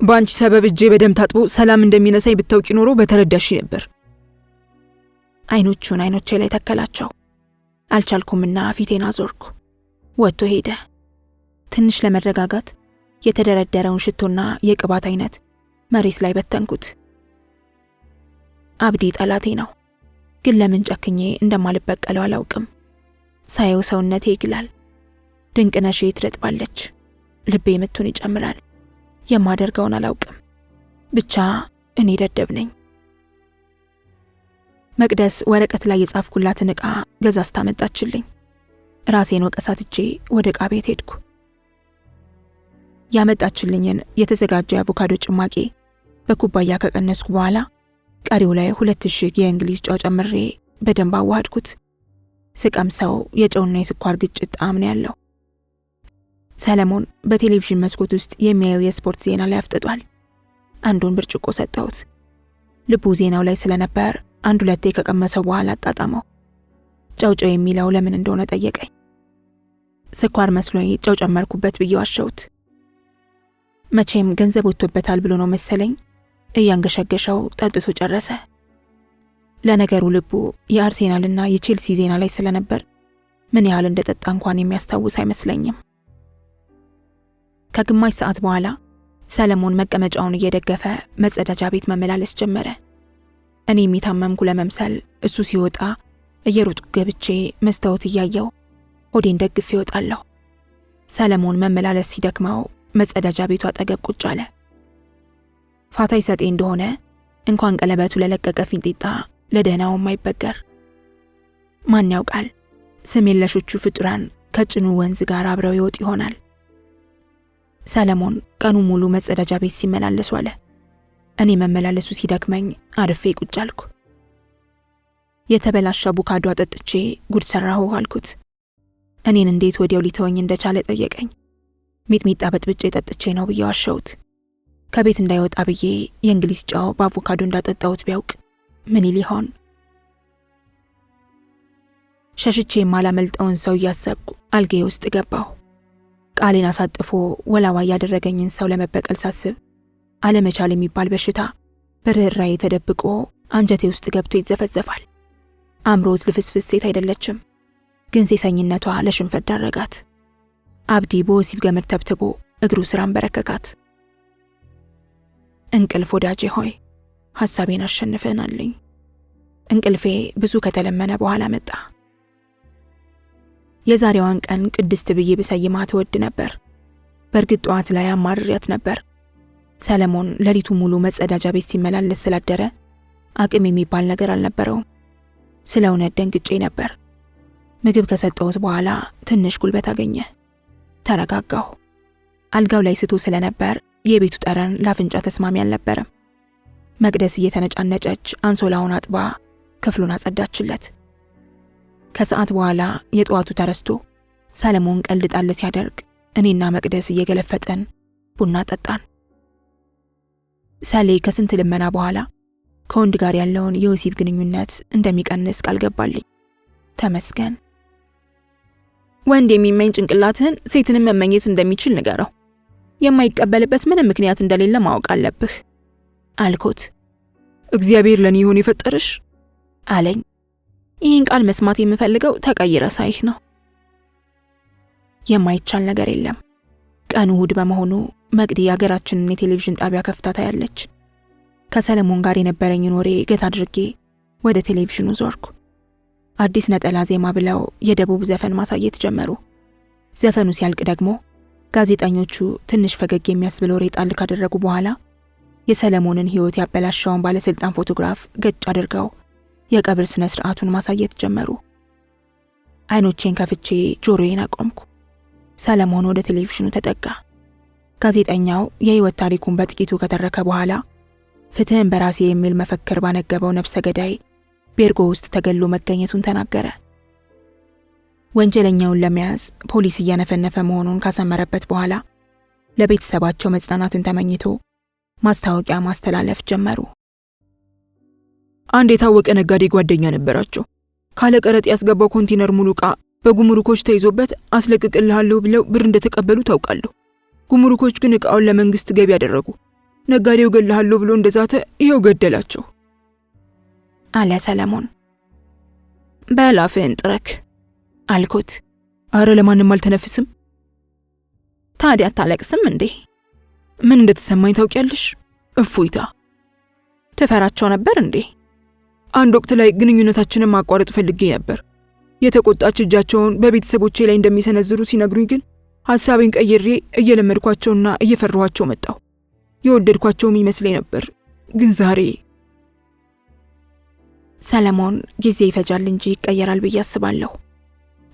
በአንቺ ሰበብ እጄ በደም ታጥቦ ሰላም እንደሚነሳኝ ብታውቂ ኖሮ በተረዳሽ ነበር። አይኖቹን አይኖቼ ላይ ተከላቸው። አልቻልኩምና ፊቴን አዞርኩ። ወጥቶ ሄደ። ትንሽ ለመረጋጋት የተደረደረውን ሽቶና የቅባት አይነት መሬት ላይ በተንኩት። አብዲ ጠላቴ ነው፣ ግን ለምን ጨክኜ እንደማልበቀለው አላውቅም። ሳየው ሰውነቴ ይግላል። ድንቅነሽ ትረጥባለች። ልቤ ምቱን ይጨምራል። የማደርገውን አላውቅም። ብቻ እኔ ደደብ ነኝ። መቅደስ ወረቀት ላይ የጻፍኩላትን ዕቃ ገዛዝታ መጣችልኝ። ራሴን ወቀሳትቼ ወደ ዕቃ ቤት ሄድኩ። ያመጣችልኝን የተዘጋጀ አቮካዶ ጭማቂ በኩባያ ከቀነስኩ በኋላ ቀሪው ላይ 2000 የእንግሊዝ ጨው ጨምሬ በደንብ አዋሃድኩት። ስቀምሰው የጨውና የስኳር ግጭት ጣዕም ነው ያለው። ሰለሞን በቴሌቪዥን መስኮት ውስጥ የሚያየው የስፖርት ዜና ላይ አፍጥጧል። አንዱን ብርጭቆ ሰጠሁት። ልቡ ዜናው ላይ ስለነበር አንድ ሁለቴ ከቀመሰው በኋላ አጣጣመው። ጨው የሚለው ለምን እንደሆነ ጠየቀኝ። ስኳር መስሎኝ ጨው ጨመርኩበት ብዬ ዋሸሁት። መቼም ገንዘብ ወጥቶበታል ብሎ ነው መሰለኝ እያንገሸገሸው ጠጥቶ ጨረሰ። ለነገሩ ልቡ የአርሴናልና የቼልሲ ዜና ላይ ስለነበር ምን ያህል እንደጠጣ እንኳን የሚያስታውስ አይመስለኝም። ከግማሽ ሰዓት በኋላ ሰለሞን መቀመጫውን እየደገፈ መጸዳጃ ቤት መመላለስ ጀመረ። እኔ የሚታመምኩ ለመምሰል እሱ ሲወጣ እየሮጥኩ ገብቼ መስታወት እያየው ሆዴን ደግፌ እወጣለሁ። ሰለሞን መመላለስ ሲደክመው መጸዳጃ ቤቱ አጠገብ ቁጭ አለ። ፋታ ይሰጤ እንደሆነ እንኳን ቀለበቱ ለለቀቀ ፊንጢጣ ለደህናውም አይበገር። ማን ያውቃል፣ ስም የለሾቹ ፍጡራን ከጭኑ ወንዝ ጋር አብረው ይወጡ ይሆናል። ሰለሞን ቀኑ ሙሉ መጸዳጃ ቤት ሲመላለስ ዋለ። እኔ መመላለሱ ሲደክመኝ አርፌ ቁጭ አልኩ። የተበላሸ አቮካዶ አጠጥቼ ጉድ ሰራሁ አልኩት። እኔን እንዴት ወዲያው ሊተወኝ እንደቻለ ጠየቀኝ። ሚጥሚጣ በጥብጬ ጠጥቼ ነው ብዬ ዋሸሁት። ከቤት እንዳይወጣ ብዬ የእንግሊዝ ጨው በአቮካዶ እንዳጠጣሁት ቢያውቅ ምን ይል ይሆን? ሸሽቼ የማላመልጠውን ሰው እያሰብኩ አልጋዬ ውስጥ ገባሁ። ቃሌን አሳጥፎ ወላዋ ያደረገኝን ሰው ለመበቀል ሳስብ አለመቻል የሚባል በሽታ በርህራዬ ተደብቆ አንጀቴ ውስጥ ገብቶ ይዘፈዘፋል። አምሮት ልፍስፍስ ሴት አይደለችም፣ ግን ሴሰኝነቷ ለሽንፈት ዳረጋት። አብዲ በወሲብ ገመድ ተብትቦ እግሩ ስር አንበረከካት። እንቅልፍ ወዳጄ ሆይ ሐሳቤን አሸንፈናልኝ። እንቅልፌ ብዙ ከተለመነ በኋላ መጣ። የዛሬዋን ቀን ቅድስት ብዬ ብሰይማት እወድ ነበር። በእርግጥ ጠዋት ላይ አማርሪያት ነበር። ሰለሞን ሌሊቱ ሙሉ መጸዳጃ ቤት ሲመላለስ ስላደረ አቅም የሚባል ነገር አልነበረውም። ስለ እውነት ደንግጬ ነበር። ምግብ ከሰጠሁት በኋላ ትንሽ ጉልበት አገኘ። ተረጋጋሁ። አልጋው ላይ ስቶ ስለነበር የቤቱ ጠረን ላፍንጫ ተስማሚ አልነበረም። መቅደስ እየተነጫነጨች አንሶላውን አጥባ ክፍሉን አጸዳችለት። ከሰዓት በኋላ የጠዋቱ ተረስቶ ሰለሞን ቀልድ ጣል ሲያደርግ እኔና መቅደስ እየገለፈጠን ቡና ጠጣን። ሰሌ ከስንት ልመና በኋላ ከወንድ ጋር ያለውን የወሲብ ግንኙነት እንደሚቀንስ ቃል ገባልኝ። ተመስገን። ወንድ የሚመኝ ጭንቅላትህን ሴትንም መመኘት እንደሚችል ንገረው። የማይቀበልበት ምንም ምክንያት እንደሌለ ማወቅ አለብህ አልኩት። እግዚአብሔር ለኔ ይሆን የፈጠረሽ አለኝ። ይህን ቃል መስማት የምፈልገው ተቀይረ ሳይህ ነው። የማይቻል ነገር የለም። ቀኑ እሁድ በመሆኑ መቅዲ የሀገራችንን የቴሌቪዥን ጣቢያ ከፍታ ታያለች። ከሰለሞን ጋር የነበረኝን ወሬ ገታ አድርጌ ወደ ቴሌቪዥኑ ዞርኩ። አዲስ ነጠላ ዜማ ብለው የደቡብ ዘፈን ማሳየት ጀመሩ። ዘፈኑ ሲያልቅ ደግሞ ጋዜጠኞቹ ትንሽ ፈገግ የሚያስብል ወሬ ጣል ካደረጉ በኋላ የሰለሞንን ሕይወት ያበላሸውን ባለስልጣን ፎቶግራፍ ገጭ አድርገው የቀብር ስነ ስርዓቱን ማሳየት ጀመሩ። አይኖቼን ከፍቼ ጆሮዬን አቆምኩ። ሰለሞን ወደ ቴሌቪዥኑ ተጠጋ። ጋዜጠኛው የሕይወት ታሪኩን በጥቂቱ ከተረከ በኋላ ፍትህን በራሴ የሚል መፈክር ባነገበው ነፍሰ ገዳይ ቤርጎ ውስጥ ተገሎ መገኘቱን ተናገረ። ወንጀለኛውን ለመያዝ ፖሊስ እያነፈነፈ መሆኑን ካሰመረበት በኋላ ለቤተሰባቸው መጽናናትን ተመኝቶ ማስታወቂያ ማስተላለፍ ጀመሩ። አንድ የታወቀ ነጋዴ ጓደኛ ነበራቸው። ካለ ቀረጥ ያስገባው ኮንቴነር ሙሉ ዕቃ በጉምሩኮች ተይዞበት አስለቅቅልሃለሁ ብለው ብር እንደተቀበሉ ታውቃለሁ። ጉምሩኮች ግን ዕቃውን ለመንግስት ገቢ ያደረጉ። ነጋዴው ገለሃለሁ ብሎ እንደዛተ ይሄው ገደላቸው አለ ሰለሞን። በላፍህን ጥረክ አልኩት። አረ ለማንም አልተነፍስም። ታዲያ አታለቅስም እንዴ? ምን እንደተሰማኝ ታውቂያለሽ? እፎይታ። ትፈራቸው ነበር እንዴ? አንድ ወቅት ላይ ግንኙነታችንን ማቋረጥ ፈልጌ ነበር። የተቆጣች እጃቸውን በቤተሰቦቼ ላይ እንደሚሰነዝሩ ሲነግሩኝ ግን ሐሳቤን ቀይሬ እየለመድኳቸውና እየፈራኋቸው መጣሁ። የወደድኳቸውም ይመስለኝ ነበር። ግን ዛሬ ሰለሞን ጊዜ ይፈጃል እንጂ ይቀየራል ብዬ አስባለሁ።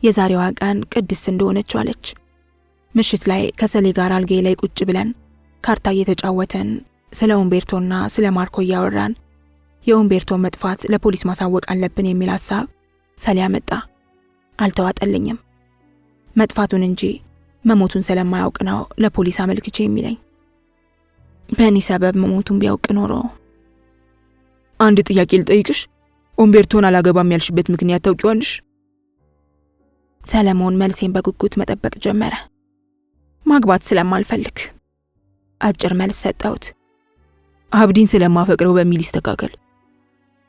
የዛሬዋ ቀን ቅድስት እንደሆነች አለች። ምሽት ላይ ከሰሌ ጋር አልጋዬ ላይ ቁጭ ብለን ካርታ እየተጫወተን ስለ ኡምቤርቶና ስለ ማርኮ እያወራን የኡምቤርቶን መጥፋት ለፖሊስ ማሳወቅ አለብን የሚል ሐሳብ ሰሌ አመጣ። አልተዋጠልኝም። መጥፋቱን እንጂ መሞቱን ስለማያውቅ ነው ለፖሊስ አመልክቼ የሚለኝ። በእኔ ሰበብ መሞቱን ቢያውቅ ኖሮ። አንድ ጥያቄ ልጠይቅሽ። ኡምቤርቶን አላገባም ያልሽበት ምክንያት ታውቂዋለሽ? ሰለሞን መልሴን በጉጉት መጠበቅ ጀመረ። ማግባት ስለማልፈልግ አጭር መልስ ሰጠሁት። አብዲን ስለማፈቅረው በሚል ይስተካከል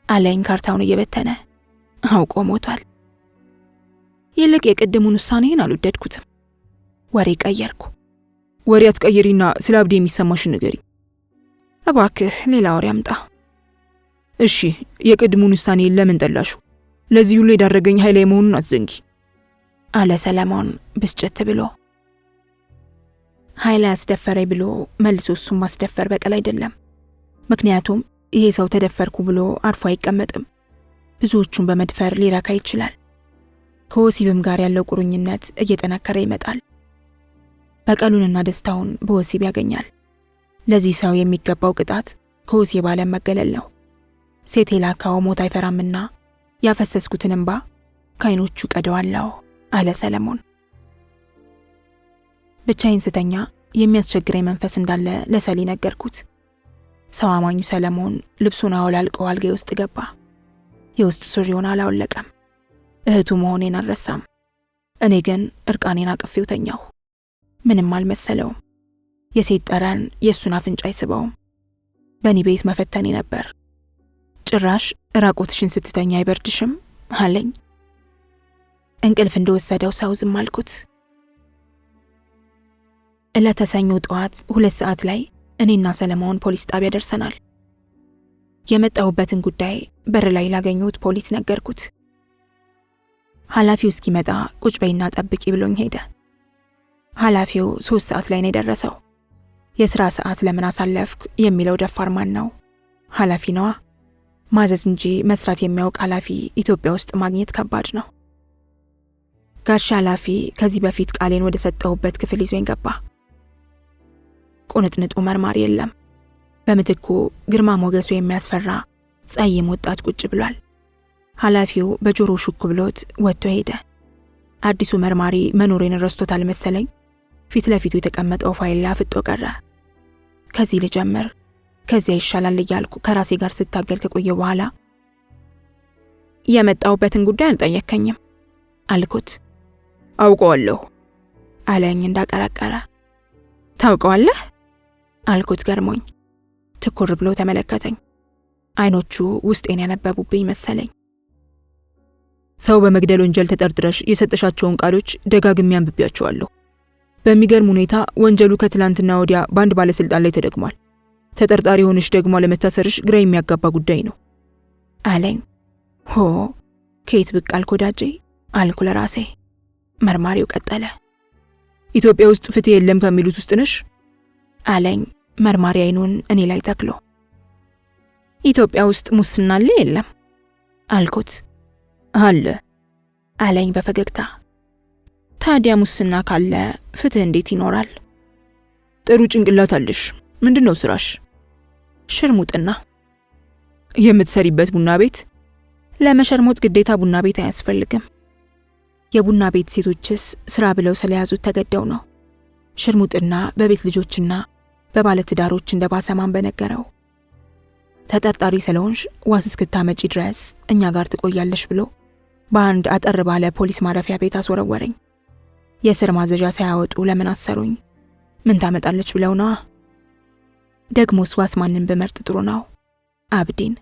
አለኝ ካርታውን እየበተነ። አውቆ ሞቷል። ይልቅ የቅድሙን ውሳኔን አልወደድኩትም። ወሬ ቀየርኩ። ወሬ አትቀይሪና ስለ አብዲ የሚሰማሽን ንገሪ። እባክህ ሌላ ወሬ አምጣ። እሺ፣ የቅድሙን ውሳኔ ለምን ጠላሹ? ለዚህ ሁሉ የዳረገኝ ኃይሌ መሆኑን አትዘንጊ አለ ሰለሞን ብስጭት ብሎ። ኃይሌ አስደፈረኝ ብሎ መልሶ እሱም ማስደፈር በቀል አይደለም። ምክንያቱም ይሄ ሰው ተደፈርኩ ብሎ አርፎ አይቀመጥም። ብዙዎቹን በመድፈር ሊረካ ይችላል። ከወሲብም ጋር ያለው ቁርኝነት እየጠነከረ ይመጣል። በቀሉንና ደስታውን በወሲብ ያገኛል። ለዚህ ሰው የሚገባው ቅጣት ከወሲብ ዓለም መገለል ነው። ሴት የላካው ሞት አይፈራምና ያፈሰስኩትን እንባ ከዓይኖቹ ቀደዋለሁ አለ ሰለሞን። ብቻዬን ስተኛ የሚያስቸግረኝ መንፈስ እንዳለ ለሰሊ ነገርኩት። ሰው አማኙ ሰለሞን ልብሱን አውላልቆ አልጋዬ ውስጥ ገባ። የውስጥ ሱሪውን አላወለቀም። እህቱ መሆኔን አልረሳም። እኔ ግን እርቃኔን አቅፌው ተኛሁ። ምንም አልመሰለውም። የሴት ጠረን የእሱን አፍንጫ አይስበውም። በእኔ ቤት መፈተኔ ነበር። ጭራሽ ራቆትሽን ስትተኛ አይበርድሽም አለኝ። እንቅልፍ እንደወሰደው ሰው ዝም አልኩት። ዕለተ ሰኞ ጠዋት 2 ሰዓት ላይ እኔና ሰለሞን ፖሊስ ጣቢያ ደርሰናል። የመጣሁበትን ጉዳይ በር ላይ ላገኘሁት ፖሊስ ነገርኩት። ኃላፊው እስኪመጣ ቁጭ በይና ጠብቂ ብሎኝ ሄደ። ኃላፊው 3 ሰዓት ላይ ነው የደረሰው። የሥራ ሰዓት ለምን አሳለፍክ የሚለው ደፋር ማን ነው? ኃላፊ ነዋ። ማዘዝ እንጂ መስራት የሚያውቅ ኃላፊ ኢትዮጵያ ውስጥ ማግኘት ከባድ ነው። ጋሻ ኃላፊ ከዚህ በፊት ቃሌን ወደ ሰጠሁበት ክፍል ይዞኝ ገባ። ቁንጥንጡ መርማሪ የለም። በምትኩ ግርማ ሞገሱ የሚያስፈራ ጸይም ወጣት ቁጭ ብሏል። ኃላፊው በጆሮ ሹክ ብሎት ወጥቶ ሄደ። አዲሱ መርማሪ መኖሬን ረስቶታል መሰለኝ። ፊት ለፊቱ የተቀመጠው ፋይል አፍጦ ቀረ። ከዚህ ልጀምር ከዚያ ይሻላል እያልኩ ከራሴ ጋር ስታገል ከቆየ በኋላ የመጣሁበትን ጉዳይ አልጠየከኝም አልኩት። አውቀዋለሁ አለኝ እንዳቀረቀረ። ታውቀዋለህ አልኩት ገርሞኝ። ትኩር ብሎ ተመለከተኝ። አይኖቹ ውስጤን ያነበቡብኝ መሰለኝ። ሰው በመግደል ወንጀል ተጠርጥረሽ የሰጠሻቸውን ቃሎች ደጋግሜ አንብቤያቸዋለሁ። በሚገርም ሁኔታ ወንጀሉ ከትላንትና ወዲያ በአንድ ባለስልጣን ላይ ተደግሟል። ተጠርጣሪ ሆነሽ ደግሞ አለመታሰርሽ ግራ የሚያጋባ ጉዳይ ነው አለኝ። ሆ ከየት ብቅ አልክ ወዳጄ አልኩ ለራሴ። መርማሪው ቀጠለ። ኢትዮጵያ ውስጥ ፍትህ የለም ከሚሉት ውስጥ ነሽ አለኝ መርማሪ አይኑን እኔ ላይ ተክሎ። ኢትዮጵያ ውስጥ ሙስና አለ የለም አልኩት። አለ አለኝ በፈገግታ። ታዲያ ሙስና ካለ ፍትህ እንዴት ይኖራል? ጥሩ ጭንቅላት አለሽ። ምንድነው ስራሽ? ሽርሙጥና። የምትሰሪበት ቡና ቤት? ለመሸርሞጥ ግዴታ ቡና ቤት አያስፈልግም። የቡና ቤት ሴቶችስ ስራ ብለው ስለያዙት ተገደው ነው። ሽርሙጥና በቤት ልጆችና በባለትዳሮች እንደባሰማን በነገረው። ተጠርጣሪ ስለሆንሽ ዋስ እስክታመጪ ድረስ እኛ ጋር ትቆያለሽ ብሎ በአንድ አጠር ባለ ፖሊስ ማረፊያ ቤት አስወረወረኝ። የስር ማዘዣ ሳያወጡ ለምን አሰሩኝ? ምን ታመጣለች ብለው ነዋ። ደግሞስ ዋስ ማንን ብመርጥ ጥሩ ነው? አብዲን።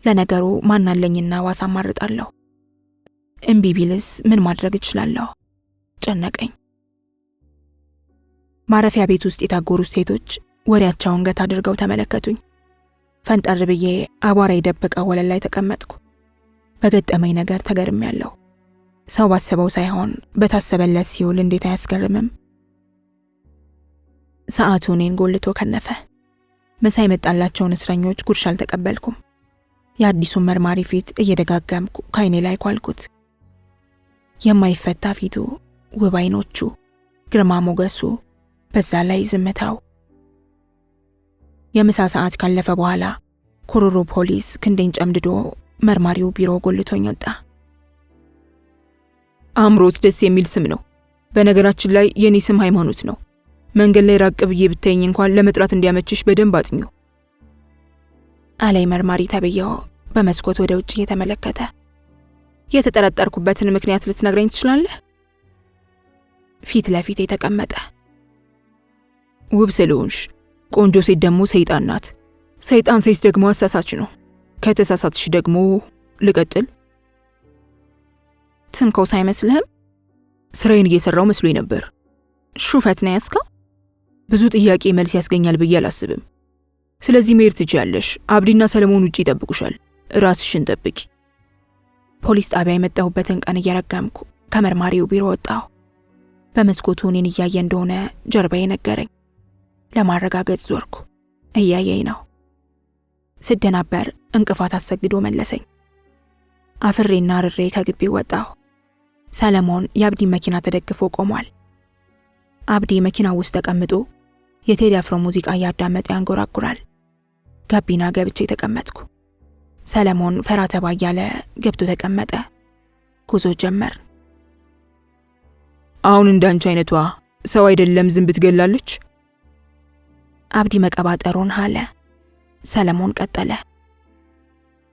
ለነገሩ ማናለኝና ዋስ አማርጣለሁ። እምቢ ቢልስ ምን ማድረግ እችላለሁ? ጨነቀኝ። ማረፊያ ቤት ውስጥ የታጎሩት ሴቶች ወሬያቸውን ገታ አድርገው ተመለከቱኝ። ፈንጠር ብዬ አቧራ የደበቀው ወለል ላይ ተቀመጥኩ። በገጠመኝ ነገር ተገርሜያለሁ። ሰው ባሰበው ሳይሆን በታሰበለት ሲውል እንዴት አያስገርምም? ሰዓቱ እኔን ጎልቶ ከነፈ። ምሳ የመጣላቸውን እስረኞች ጉርሻ አልተቀበልኩም። የአዲሱን መርማሪ ፊት እየደጋገምኩ ከዓይኔ ላይ ኳልኩት። የማይፈታ ፊቱ፣ ውብ አይኖቹ፣ ግርማ ሞገሱ፣ በዛ ላይ ዝምታው። የምሳ ሰዓት ካለፈ በኋላ ኩሩሩ ፖሊስ ክንዴን ጨምድዶ መርማሪው ቢሮ ጎልቶኝ ወጣ። አምሮት ደስ የሚል ስም ነው። በነገራችን ላይ የኔ ስም ሃይማኖት ነው። መንገድ ላይ ራቅ ብዬ ብታይኝ እንኳን ለመጥራት እንዲያመችሽ በደንብ አጥኚው አለኝ መርማሪ ተብዬው በመስኮት ወደ ውጭ እየተመለከተ። የተጠረጠርኩበትን ምክንያት ልትነግረኝ ትችላለህ? ፊት ለፊት የተቀመጠ። ውብ ስለሆንሽ። ቆንጆ ሴት ደግሞ ሰይጣን ናት። ሰይጣን ሴት ደግሞ አሳሳች ነው። ከተሳሳትሽ ደግሞ ልቀጥል? ትንኮሳ አይመስልህም? ስራዬን እየሰራው መስሎኝ ነበር። ሹፈት ነው ያስከው? ብዙ ጥያቄ መልስ ያስገኛል ብዬ አላስብም። ስለዚህ መሄድ ትችያለሽ። አብዲና ሰለሞን ውጪ ይጠብቁሻል። ራስሽን ጠብቂ። ፖሊስ ጣቢያ የመጣሁበትን ቀን እየረገምኩ ከመርማሪው ቢሮ ወጣሁ። በመስኮቱ እኔን እያየ እንደሆነ ጀርባዬ ነገረኝ። ለማረጋገጥ ዞርኩ። እያየኝ ነው። ስደናበር እንቅፋት አሰግዶ መለሰኝ። አፍሬና ርሬ ከግቢው ወጣሁ። ሰለሞን የአብዲ መኪና ተደግፎ ቆሟል። አብዲ መኪናው ውስጥ ተቀምጦ የቴዲ አፍሮ ሙዚቃ እያዳመጠ ያንጎራጉራል። ጋቢና ገብቼ ተቀመጥኩ። ሰለሞን ፈራ ተባ እያለ ገብቶ ተቀመጠ። ጉዞ ጀመር። አሁን እንዳንቺ አይነቷ ሰው አይደለም ዝንብ ትገላለች? አብዲ መቀባጠሩን አለ። ሰለሞን ቀጠለ።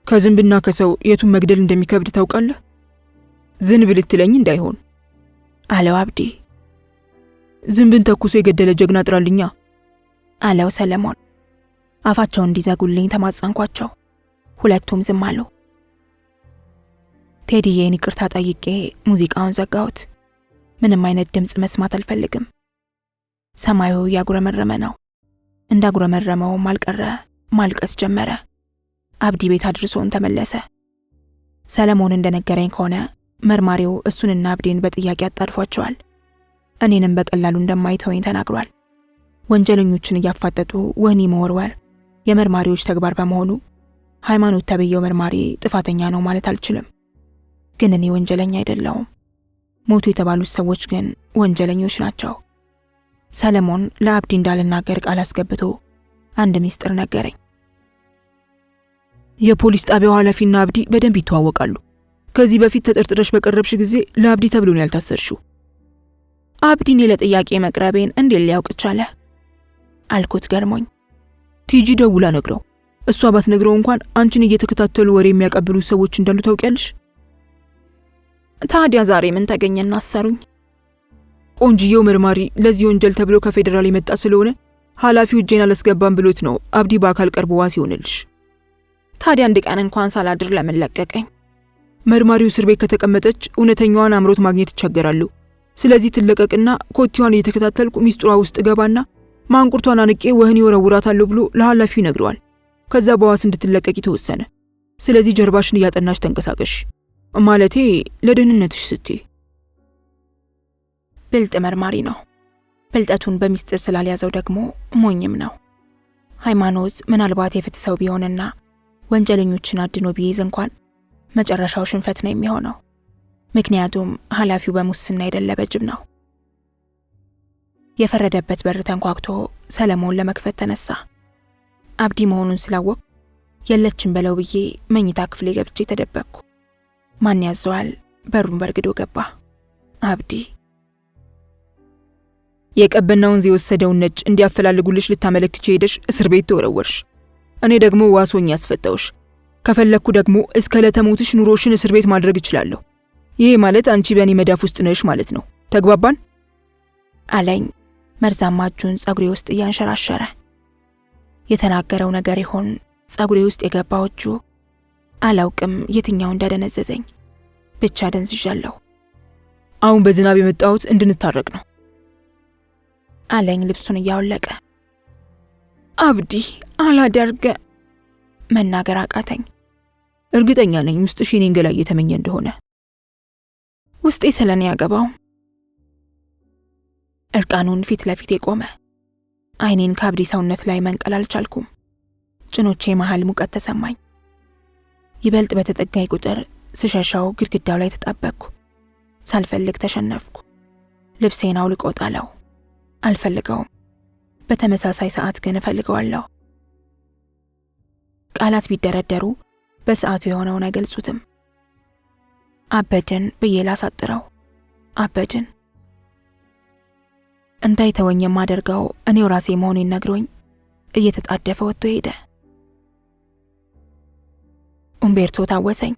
ከዝንብና ከሰው የቱን መግደል እንደሚከብድ ታውቃለህ? ዝንብ ልትለኝ እንዳይሆን አለው አብዲ። ዝንብን ተኩሶ የገደለ ጀግና ጥራልኛ አለው ሰለሞን። አፋቸውን እንዲዘጉልኝ ተማጸንኳቸው። ሁለቱም ዝም አሉ። ቴዲዬን ይቅርታ ጠይቄ ሙዚቃውን ዘጋሁት። ምንም አይነት ድምፅ መስማት አልፈልግም። ሰማዩ ያጉረመረመ ነው። እንዳጉረመረመውም አልቀረ፣ ማልቀስ ጀመረ። አብዲ ቤት አድርሶን ተመለሰ። ሰለሞን እንደነገረኝ ከሆነ መርማሪው እሱንና አብዲን በጥያቄ አጣድፏቸዋል። እኔንም በቀላሉ እንደማይተወኝ ተናግሯል። ወንጀለኞችን እያፋጠጡ ወህኒ መወርወር የመርማሪዎች ተግባር በመሆኑ ሃይማኖት ተብየው መርማሪ ጥፋተኛ ነው ማለት አልችልም። ግን እኔ ወንጀለኛ አይደለሁም። ሞቱ የተባሉት ሰዎች ግን ወንጀለኞች ናቸው። ሰለሞን ለአብዲ እንዳልናገር ቃል አስገብቶ አንድ ሚስጥር ነገረኝ። የፖሊስ ጣቢያው ኃላፊና አብዲ በደንብ ይተዋወቃሉ። ከዚህ በፊት ተጠርጥረሽ በቀረብሽ ጊዜ ለአብዲ ተብሎ ነው ያልታሰርሽው። አብዲኔ ለጥያቄ መቅረቤን እንዴት ሊያውቅ ቻለ? አልኩት ገርሞኝ። ቲጂ ደውላ ነግረው፣ እሷ ባትነግረው እንኳን አንቺን እየተከታተሉ ወሬ የሚያቀብሉ ሰዎች እንዳሉ ታውቂያለሽ። ታዲያ ዛሬ ምን ተገኘና አሰሩኝ? ቆንጅየው መርማሪ ለዚህ ወንጀል ተብሎ ከፌደራል የመጣ ስለሆነ ኃላፊው እጄን አላስገባም ብሎት ነው አብዲ በአካል ቀርቦ ዋስ ይሆንልሽ። ታዲያ አንድ ቀን እንኳን ሳላድር ለምን ለቀቀኝ? መርማሪው እስር ቤት ከተቀመጠች እውነተኛዋን አምሮት ማግኘት ይቸገራሉ። ስለዚህ ትለቀቅና ኮቴዋን እየተከታተልኩ ሚስጥሯ ውስጥ ገባና ማንቁርቷን አንቄ ወህኒ ወረውራታለሁ ብሎ ለኃላፊው ይነግረዋል። ከዛ በዋስ እንድትለቀቂ ተወሰነ። ስለዚህ ጀርባሽን እያጠናሽ ተንቀሳቀሽ፣ ማለቴ ለደህንነትሽ ስትይ። ብልጥ መርማሪ ነው። ብልጠቱን በሚስጥር ስላልያዘው ደግሞ ሞኝም ነው። ሃይማኖት ምናልባት የፍትህ ሰው ቢሆንና ወንጀለኞችን አድኖ ቢይዝ እንኳን መጨረሻው ሽንፈት ነው የሚሆነው። ምክንያቱም ኃላፊው በሙስና የደለበ ጅብ ነው። የፈረደበት በር ተንኳክቶ ሰለሞን ለመክፈት ተነሳ። አብዲ መሆኑን ስላወቅ የለችም በለው ብዬ መኝታ ክፍሌ ገብቼ ተደበቅኩ። ማን ያዘዋል? በሩን በርግዶ ገባ። አብዲ። የቀበና ወንዝ የወሰደውን ነጭ እንዲያፈላልጉልሽ ልታመለክቼ ሄደሽ እስር ቤት ተወረወርሽ። እኔ ደግሞ ዋሶኝ ያስፈታውሽ። ከፈለኩ ደግሞ እስከ ለተሞትሽ ኑሮሽን እስር ቤት ማድረግ እችላለሁ። ይሄ ማለት አንቺ በእኔ መዳፍ ውስጥ ነሽ ማለት ነው። ተግባባን? አለኝ መርዛማ እጁን ጸጉሬ ውስጥ እያንሸራሸረ። የተናገረው ነገር ይሆን ጸጉሬ ውስጥ የገባው እጁ? አላውቅም የትኛው እንዳደነዘዘኝ፣ ብቻ ደንዝዣለሁ። አሁን በዝናብ የመጣሁት እንድንታረቅ ነው አለኝ ልብሱን እያወለቀ። አብዲ አላደርገ መናገር አቃተኝ። እርግጠኛ ነኝ ውስጥሽ የኔን ገላ እየተመኘ እንደሆነ። ውስጤ ስለኔ ያገባው። እርቃኑን ፊት ለፊት የቆመ። አይኔን ከአብዲ ሰውነት ላይ መንቀል አልቻልኩም። ጭኖቼ መሃል ሙቀት ተሰማኝ። ይበልጥ በተጠጋኝ ቁጥር ስሸሻው ግድግዳው ላይ ተጣበቅኩ። ሳልፈልግ ተሸነፍኩ። ልብሴን አውልቆ ጣለው። አልፈልገውም። በተመሳሳይ ሰዓት ግን እፈልገዋለሁ። ቃላት ቢደረደሩ በሰዓቱ የሆነውን አይገልጹትም። አበድን ብዬ ላሳጥረው። አበድን። እንዳይተወኝ የማደርገው እኔው ራሴ መሆኔን ነግሮኝ እየተጣደፈ ወጥቶ ሄደ። ኡምቤርቶ ታወሰኝ።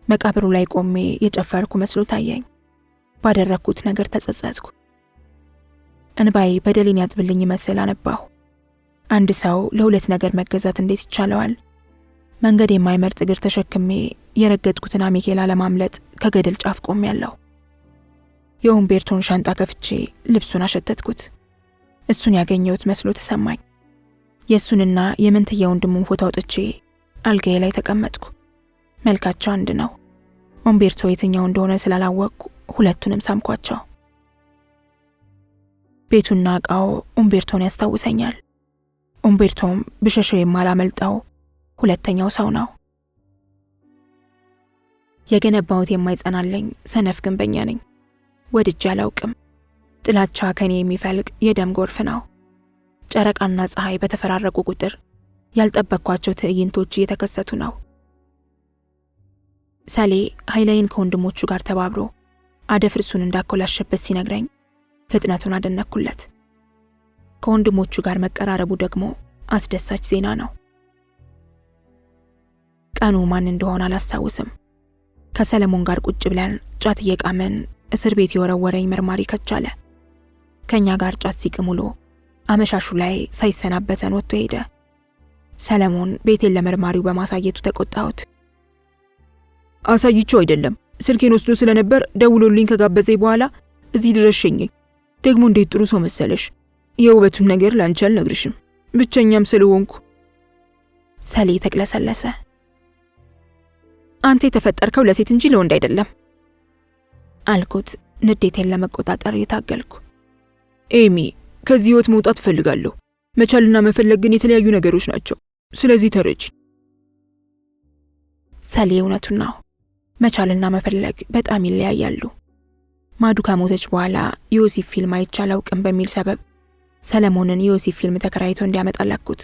መቃብሩ ላይ ቆሜ የጨፈርኩ መስሎ ታየኝ። ባደረግኩት ነገር ተጸጸትኩ። እንባዬ በደሌን ያጥብልኝ መስል አነባሁ። አንድ ሰው ለሁለት ነገር መገዛት እንዴት ይቻለዋል? መንገድ የማይመርጥ እግር ተሸክሜ የረገጥኩትን አሜኬላ ለማምለጥ ከገደል ጫፍ ቆሜያለሁ። የኡምቤርቶን ሻንጣ ከፍቼ ልብሱን አሸተትኩት። እሱን ያገኘሁት መስሎ ተሰማኝ። የእሱንና የመንትያ ወንድሙን ፎቶ አውጥቼ አልጋዬ ላይ ተቀመጥኩ። መልካቸው አንድ ነው። ኡምቤርቶ የትኛው እንደሆነ ስላላወቅኩ ሁለቱንም ሳምኳቸው። ቤቱና ዕቃው ኡምቤርቶን ያስታውሰኛል። ኡምቤርቶም ብሸሸው የማላመልጠው ሁለተኛው ሰው ነው። የገነባሁት የማይጸናለኝ ሰነፍ ግንበኛ ነኝ። ወድጄ አላውቅም። ጥላቻ ከኔ የሚፈልቅ የደም ጎርፍ ነው። ጨረቃና ፀሐይ በተፈራረቁ ቁጥር ያልጠበቅኳቸው ትዕይንቶች እየተከሰቱ ነው። ሰሌ ኃይላይን ከወንድሞቹ ጋር ተባብሮ አደፍርሱን እንዳኮላሸበት ሲነግረኝ ፍጥነቱን አደነኩለት። ከወንድሞቹ ጋር መቀራረቡ ደግሞ አስደሳች ዜና ነው። ቀኑ ማን እንደሆነ አላስታውስም። ከሰለሞን ጋር ቁጭ ብለን ጫት እየቃመን እስር ቤት የወረወረኝ መርማሪ ከቻለ ከኛ ጋር ጫት ሲቅም ውሎ አመሻሹ ላይ ሳይሰናበተን ወጥቶ ሄደ። ሰለሞን ቤቴን ለመርማሪው በማሳየቱ ተቆጣሁት። አሳይቼው አይደለም፣ ስልኬን ወስዶ ስለነበር ደውሎልኝ ከጋበዘኝ በኋላ እዚህ ድረስ ሸኘኝ። ደግሞ እንዴት ጥሩ ሰው መሰለሽ። የውበቱን ነገር ላንቺ አልነግርሽም፣ ብቸኛም ስለሆንኩ። ሰሌ ተቅለሰለሰ። አንተ የተፈጠርከው ለሴት እንጂ ለወንድ አይደለም አልኩት፣ ንዴቴን ለመቆጣጠር የታገልኩ። ኤሚ፣ ከዚህ ህይወት መውጣት እፈልጋለሁ። መቻልና መፈለግ ግን የተለያዩ ነገሮች ናቸው። ስለዚህ ተረጂ። ሰሌ እውነቱን ነው። መቻልና መፈለግ በጣም ይለያያሉ። ማዱ ከሞተች በኋላ የዮሴፍ ፊልም አይቼ አላውቅም በሚል ሰበብ ሰለሞንን የዮሴፍ ፊልም ተከራይቶ እንዲያመጣ ላኩት።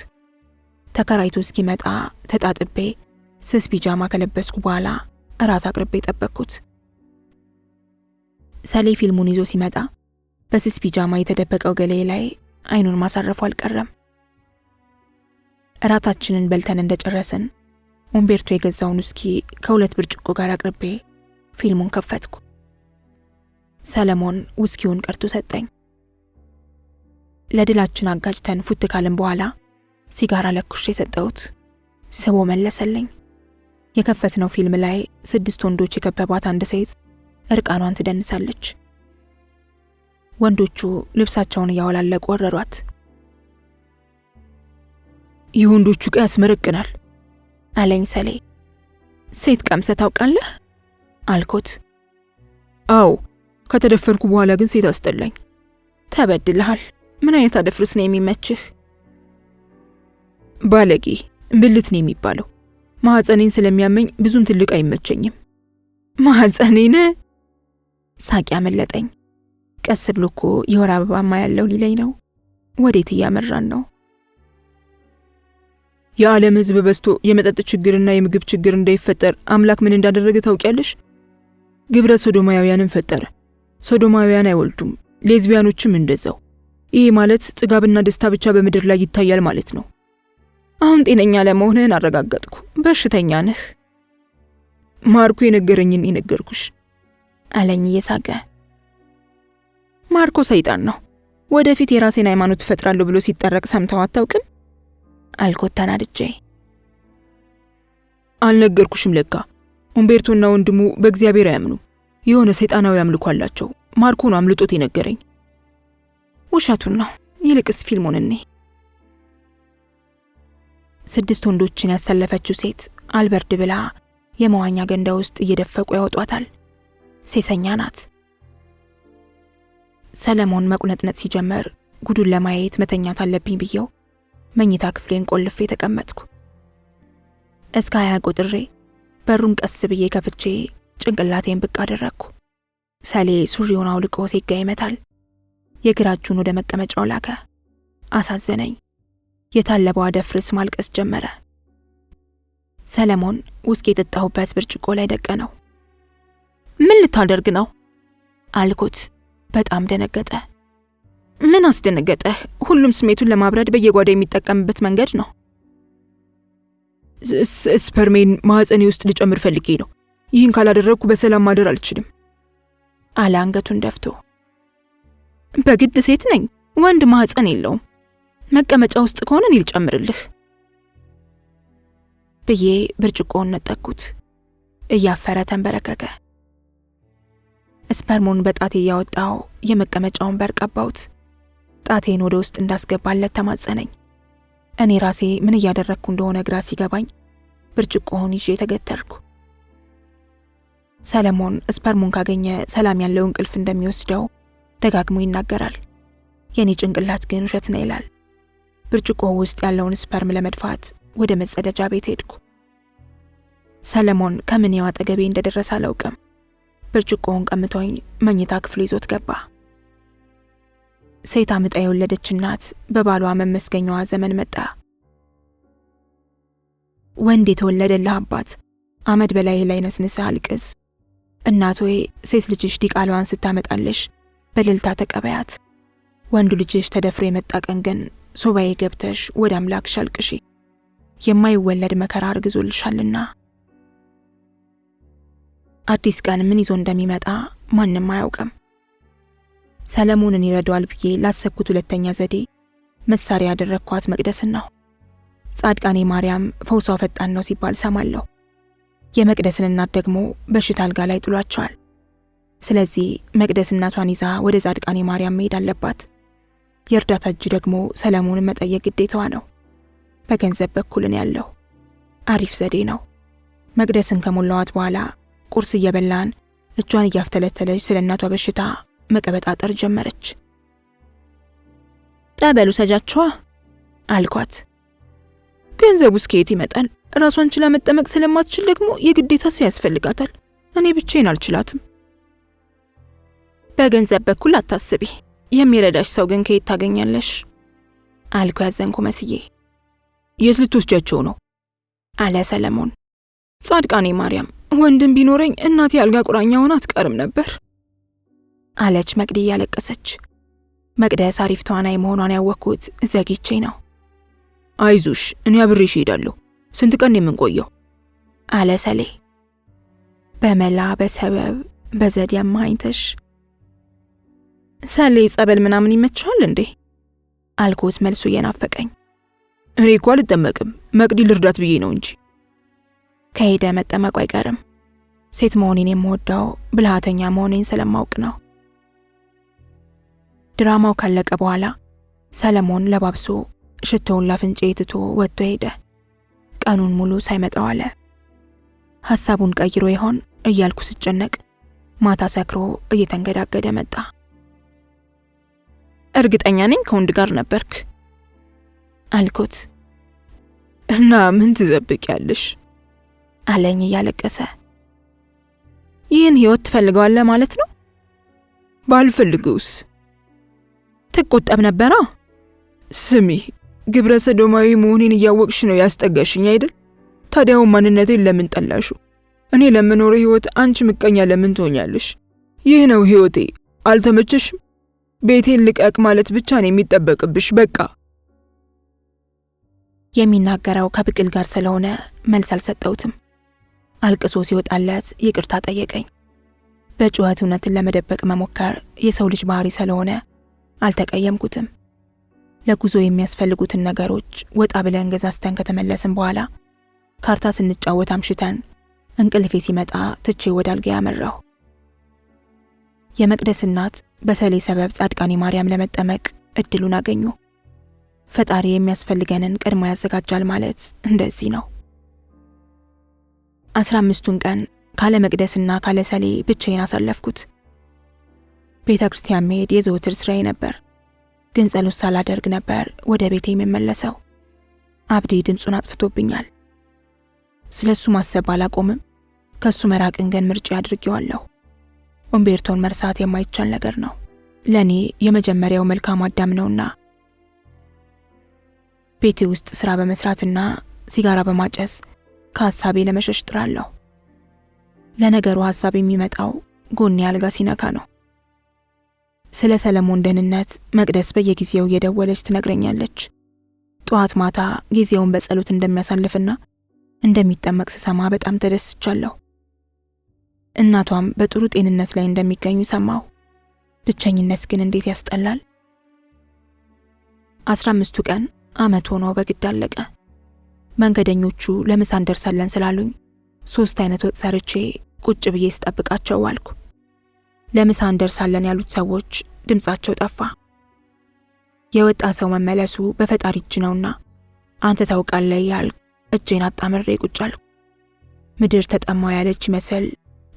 ተከራይቶ እስኪመጣ ተጣጥቤ ስስ ፒጃማ ከለበስኩ በኋላ እራት አቅርቤ ጠበቅኩት። ሰሌ ፊልሙን ይዞ ሲመጣ በስስ ፒጃማ የተደበቀው ገላዬ ላይ አይኑን ማሳረፉ አልቀረም። እራታችንን በልተን እንደጨረስን ኡምቤርቶ የገዛውን ውስኪ ከ2 ብርጭቆ ጋር አቅርቤ ፊልሙን ከፈትኩ። ሰለሞን ውስኪውን ቀርቶ ሰጠኝ። ለድላችን አጋጭተን ፉት ካልን በኋላ ሲጋራ ለኩሽ የሰጠሁት ስቦ መለሰልኝ። የከፈትነው ፊልም ላይ 6 ወንዶች የከበቧት አንድ ሴት እርቃኗን ትደንሳለች። ወንዶቹ ልብሳቸውን እያወላለቁ ወረሯት። የወንዶቹ ቀይ ያስመረቅናል አለኝ ሰሌ። ሴት ቀምሰህ ታውቃለህ አልኩት። አዎ፣ ከተደፈርኩ በኋላ ግን ሴት አስጠላኝ። ተበድልሃል። ምን አይነት አደፍርስ ነው የሚመችህ? ባለጌ ብልት ነው የሚባለው። ማህፀኔን ስለሚያመኝ ብዙም ትልቅ አይመቸኝም። ማህፀኔን? ሳቅ ያመለጠኝ። ቀስ ብሎ እኮ የወር አበባማ ያለው ሊለኝ ነው። ወዴት እያመራን ነው? የዓለም ሕዝብ በዝቶ የመጠጥ ችግርና የምግብ ችግር እንዳይፈጠር አምላክ ምን እንዳደረገ ታውቂያለሽ? ግብረ ሶዶማውያንን ፈጠረ። ሶዶማውያን አይወልዱም፣ ሌዝቢያኖችም እንደዛው። ይሄ ማለት ጥጋብና ደስታ ብቻ በምድር ላይ ይታያል ማለት ነው። አሁን ጤነኛ ለመሆንህን አረጋገጥኩ። በሽተኛ ነህ። ማርኮ የነገረኝን የነገርኩሽ አለኝ እየሳቀ። ማርኮ ሰይጣን ነው። ወደፊት የራሴን ሃይማኖት እፈጥራለሁ ብሎ ሲጠረቅ ሰምተው አታውቅም? አልኩት ተናድጄ። አልነገርኩሽም ለካ። ኡምቤርቶና ወንድሙ በእግዚአብሔር አያምኑም። የሆነ ሰይጣናዊ አምልኮ አላቸው። ማርኮ ነው አምልጦት የነገረኝ። ውሸቱን ነው። ይልቅስ ፊልሙን እኔ 6 ወንዶችን ያሰለፈችው ሴት አልበርድ ብላ የመዋኛ ገንዳ ውስጥ እየደፈቁ ያወጧታል። ሴሰኛ ናት። ሰለሞን መቁነጥነጥ ሲጀመር ጉዱን ለማየት መተኛት አለብኝ ብዬው መኝታ ክፍሌን ቆልፌ ተቀመጥኩ። እስከ 20 ቁጥሬ በሩን ቀስ ብዬ ከፍቼ ጭንቅላቴን ብቅ አደረግኩ። ሰሌ ሱሪውን አውልቆ ሲጋ ይመታል። የግራ እጁን ወደ መቀመጫው ላከ። አሳዘነኝ። የታለበው አደፍርስ ማልቀስ ጀመረ። ሰለሞን ውስኪ የጠጣሁበት ብርጭቆ ላይ ደቀነው። ምን ልታደርግ ነው አልኩት። በጣም ደነገጠ። ምን አስደነገጠህ? ሁሉም ስሜቱን ለማብረድ በየጓዳ የሚጠቀምበት መንገድ ነው። ስፐርሜን ማህፀኔ ውስጥ ልጨምር ፈልጌ ነው። ይህን ካላደረግኩ በሰላም ማደር አልችልም አለ አንገቱን ደፍቶ። በግድ ሴት ነኝ። ወንድ ማህፀን የለውም። መቀመጫ ውስጥ ከሆነ እኔ ልጨምርልህ ብዬ ብርጭቆውን ነጠቅኩት። እያፈረ ተንበረከከ። ስፐርሙን በጣቴ እያወጣው የመቀመጫውን በር ቀባሁት። ጣቴን ወደ ውስጥ እንዳስገባለት ተማጸነኝ። እኔ ራሴ ምን እያደረግኩ እንደሆነ ግራ ሲገባኝ ብርጭቆውን ይዤ ተገተርኩ። ሰለሞን ስፐርሙን ካገኘ ሰላም ያለው እንቅልፍ እንደሚወስደው ደጋግሞ ይናገራል። የኔ ጭንቅላት ግን ውሸት ነው ይላል። ብርጭቆው ውስጥ ያለውን ስፐርም ለመድፋት ወደ መጸደጃ ቤት ሄድኩ። ሰለሞን ከምኔው አጠገቤ እንደደረሰ አላውቅም። ብርጭቆውን ቀምቶኝ መኝታ ክፍሉ ይዞት ገባ። ሴት አምጣ የወለደች እናት በባሏ መመስገኛዋ ዘመን መጣ። ወንድ የተወለደልህ አባት አመድ በላይ ላይ ነስንሰህ አልቅስ። እናቶይ ሴት ልጅሽ ዲቃላዋን ስታመጣልሽ በልልታ ተቀበያት። ወንዱ ልጅሽ ተደፍሮ የመጣ ቀን ግን ሱባኤ ገብተሽ ወደ አምላክሽ አልቅሺ። የማይወለድ መከራ አርግዞልሻልና። አዲስ ቀን ምን ይዞ እንደሚመጣ ማንም አያውቅም። ሰለሞንን ይረዳዋል ብዬ ላሰብኩት ሁለተኛ ዘዴ መሳሪያ ያደረግኳት መቅደስን ነው። ጻድቃኔ ማርያም ፈውሷ ፈጣን ነው ሲባል ሰማለሁ። የመቅደስን እናት ደግሞ በሽታ አልጋ ላይ ጥሏቸዋል። ስለዚህ መቅደስ እናቷን ይዛ ወደ ጻድቃኔ ማርያም መሄድ አለባት። የእርዳታ እጅ ደግሞ ሰለሞንን መጠየቅ ግዴታዋ ነው። በገንዘብ በኩልን ያለው አሪፍ ዘዴ ነው። መቅደስን ከሞላዋት በኋላ ቁርስ እየበላን እጇን እያፍተለተለች ስለ እናቷ በሽታ መቀበጣጠር ጀመረች። ጠበሉ ሰጃችዋ አልኳት። ገንዘቡስ ከየት ይመጣል? ራሷን ችላ መጠመቅ ስለማትችል ደግሞ የግዴታ ሰው ያስፈልጋታል። እኔ ብቻዬን አልችላትም። በገንዘብ በኩል አታስቢ፣ የሚረዳሽ ሰው ግን ከየት ታገኛለሽ? አልኩ ያዘንኩ መስዬ። የት ልትወስጃቸው ነው? አለ ሰለሞን። ጻድቃኔ ማርያም፣ ወንድም ቢኖረኝ እናቴ አልጋ ቁራኛ ሆና አትቀርም ነበር አለች መቅዲ እያለቀሰች። መቅደስ አሪፍ ተዋናይ መሆኗን ያወቅኩት ዘግይቼ ነው። አይዞሽ፣ እኔ አብሬሽ እሄዳለሁ። ስንት ቀን የምንቆየው? አለ ሰሌ። በመላ በሰበብ በዘዴ አማኝተሽ። ሰሌ ጸበል ምናምን ይመችሃል እንዴ? አልኩት መልሱ እየናፈቀኝ። እኔ እኮ አልጠመቅም፣ መቅዲ ልርዳት ብዬ ነው እንጂ። ከሄደ መጠመቁ አይቀርም። ሴት መሆኔን የምወደው ብልሃተኛ መሆኔን ስለማውቅ ነው። ድራማው ካለቀ በኋላ ሰለሞን ለባብሶ ሽቶውን ላፍንጬ ትቶ ወጥቶ ሄደ። ቀኑን ሙሉ ሳይመጣ ዋለ። ሐሳቡን ቀይሮ ይሆን እያልኩ ስጨነቅ ማታ ሰክሮ እየተንገዳገደ መጣ። እርግጠኛ ነኝ ከወንድ ጋር ነበርክ አልኩት። እና ምን ትዘብቂያለሽ? አለኝ እያለቀሰ። ይህን ህይወት ትፈልገዋለህ ማለት ነው? ባልፈልገውስ? ትቆጠብ ነበራ? ስሚ፣ ግብረ ሰዶማዊ መሆኔን እያወቅሽ ነው ያስጠጋሽኝ አይደል? ታዲያው ማንነቴን ለምን ጠላሹ? እኔ ለምኖረው ህይወት አንቺ ምቀኛ ለምን ትሆኛለሽ? ይህ ነው ህይወቴ። አልተመቸሽም? ቤቴን ልቀቅ ማለት ብቻ ነው የሚጠበቅብሽ። በቃ። የሚናገረው ከብቅል ጋር ስለሆነ መልስ አልሰጠውትም። አልቅሶ ሲወጣለት ይቅርታ ጠየቀኝ። በጩኸት እውነትን ለመደበቅ መሞከር የሰው ልጅ ባህሪ ስለሆነ አልተቀየምኩትም። ለጉዞ የሚያስፈልጉትን ነገሮች ወጣ ብለን ገዛዝተን ከተመለስን በኋላ ካርታ ስንጫወት አምሽተን እንቅልፌ ሲመጣ ትቼ ወደ አልጋ ያመራሁ። የመቅደስ እናት በሰሌ ሰበብ ጻድቃኔ ማርያም ለመጠመቅ እድሉን አገኙ። ፈጣሪ የሚያስፈልገንን ቀድሞ ያዘጋጃል ማለት እንደዚህ ነው። 15ቱን ቀን ካለ መቅደስና ካለ ሰሌ ብቻዬን አሳለፍኩት። ቤተ ክርስቲያን መሄድ የዘወትር ስራዬ ነበር፣ ግን ጸሎት ሳላደርግ ነበር ወደ ቤቴ የምመለሰው። አብዲ ድምፁን አጥፍቶብኛል። ስለሱ ማሰብ አላቆምም። ከሱ መራቅን ግን ምርጫ አድርጌዋለሁ። ኡምቤርቶን መርሳት የማይቻል ነገር ነው። ለኔ የመጀመሪያው መልካም አዳም ነውና ቤቴ ውስጥ ስራ በመስራትና ሲጋራ በማጨስ ከሐሳቤ ለመሸሽ ጥራለሁ። ለነገሩ ሐሳብ የሚመጣው ጎኔ አልጋ ሲነካ ነው። ስለ ሰለሞን ደህንነት መቅደስ በየጊዜው እየደወለች ትነግረኛለች። ጠዋት ማታ ጊዜውን በጸሎት እንደሚያሳልፍና እንደሚጠመቅ ስሰማ በጣም ተደስቻለሁ። እናቷም በጥሩ ጤንነት ላይ እንደሚገኙ ሰማሁ። ብቸኝነት ግን እንዴት ያስጠላል። 15ቱ ቀን አመት ሆኖ በግድ አለቀ። መንገደኞቹ ለምሳ እንደርሳለን ስላሉኝ 3 አይነት ወጥ ሰርቼ ቁጭ ብዬ ስጠብቃቸው ዋልኩ። ለምሳ እንደርሳለን ያሉት ሰዎች ድምጻቸው ጠፋ። የወጣ ሰው መመለሱ በፈጣሪ እጅ ነውና አንተ ታውቃለህ ያል እጄን አጣምሬ ቁጭ አልኩ። ምድር ተጠማው ያለች መሰል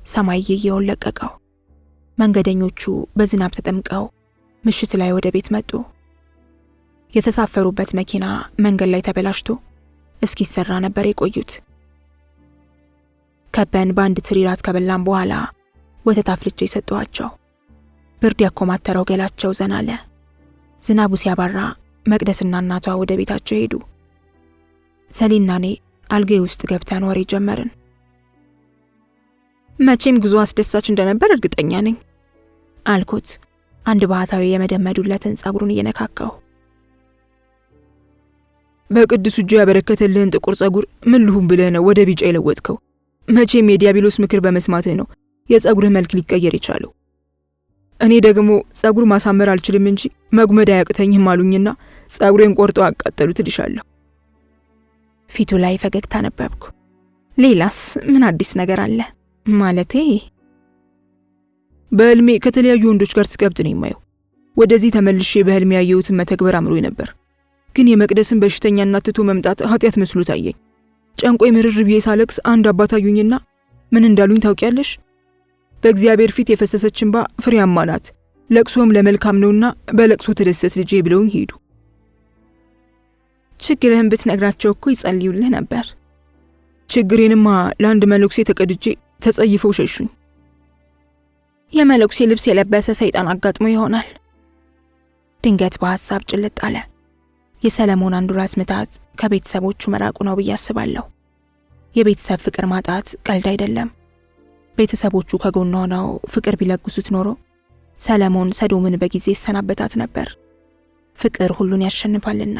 ሰማይ የየውን ለቀቀው። መንገደኞቹ በዝናብ ተጠምቀው ምሽት ላይ ወደ ቤት መጡ። የተሳፈሩበት መኪና መንገድ ላይ ተበላሽቶ እስኪሰራ ነበር የቆዩት። ከበን በአንድ ትሪ ራት ከበላን በኋላ ወተት አፍልቼ ሰጠኋቸው። ብርድ ያኮማተረው ገላቸው ዘና አለ። ዝናቡ ሲያባራ መቅደስና እናቷ ወደ ቤታቸው ሄዱ። ሰሊና እኔ አልጌ ውስጥ ገብተን ወሬ ጀመርን። መቼም ጉዞ አስደሳች እንደነበር እርግጠኛ ነኝ አልኩት፣ አንድ ባህታዊ የመደመዱለትን ጸጉሩን እየነካካው። በቅዱስ እጁ ያበረከተልህን ጥቁር ጸጉር ምን ልሁን ብለህ ነው ወደ ቢጫ የለወጥከው? መቼም የዲያብሎስ ምክር በመስማትህ ነው የጸጉርህ መልክ ሊቀየር የቻለው። እኔ ደግሞ ጸጉር ማሳመር አልችልም እንጂ መጉመድ አያቅተኝም አሉኝና ጸጉሬን ቆርጦ አቃጠሉት እልሻለሁ። ፊቱ ላይ ፈገግታ ነበብኩ። ሌላስ ምን አዲስ ነገር አለ? ማለቴ በህልሜ ከተለያዩ ወንዶች ጋር ስቀብጥ ነው የማየው። ወደዚህ ተመልሼ በህልሜ ያየሁትን መተግበር አምሮኝ ነበር፣ ግን የመቅደስን በሽተኛ እናት ትቶ መምጣት ኃጢአት መስሎ ታየኝ። ጨንቆይ ምርር ብዬ ሳለቅስ አንድ አባት አዩኝና ምን እንዳሉኝ ታውቂያለሽ? በእግዚአብሔር ፊት የፈሰሰች እንባ ፍሬያማ ናት፣ ለቅሶም ለመልካም ነውና በለቅሶ ተደሰት ልጄ ብለውኝ ሄዱ። ችግርህን ብትነግራቸው እኮ ይጸልዩልህ ነበር። ችግሬንማ ለአንድ መለኩሴ ተቀድጄ ተጸይፈው ሸሹኝ። የመለኩሴ ልብስ የለበሰ ሰይጣን አጋጥሞ ይሆናል። ድንገት በሐሳብ ጭልጥ አለ። የሰለሞን አንዱ ራስ ምታት ከቤተሰቦቹ መራቁ ነው ብዬ አስባለሁ። የቤተሰብ ፍቅር ማጣት ቀልድ አይደለም። ቤተሰቦቹ ከጎኗ ሆነው ፍቅር ቢለግሱት ኖሮ ሰለሞን ሰዶምን በጊዜ ይሰናበታት ነበር። ፍቅር ሁሉን ያሸንፋልና።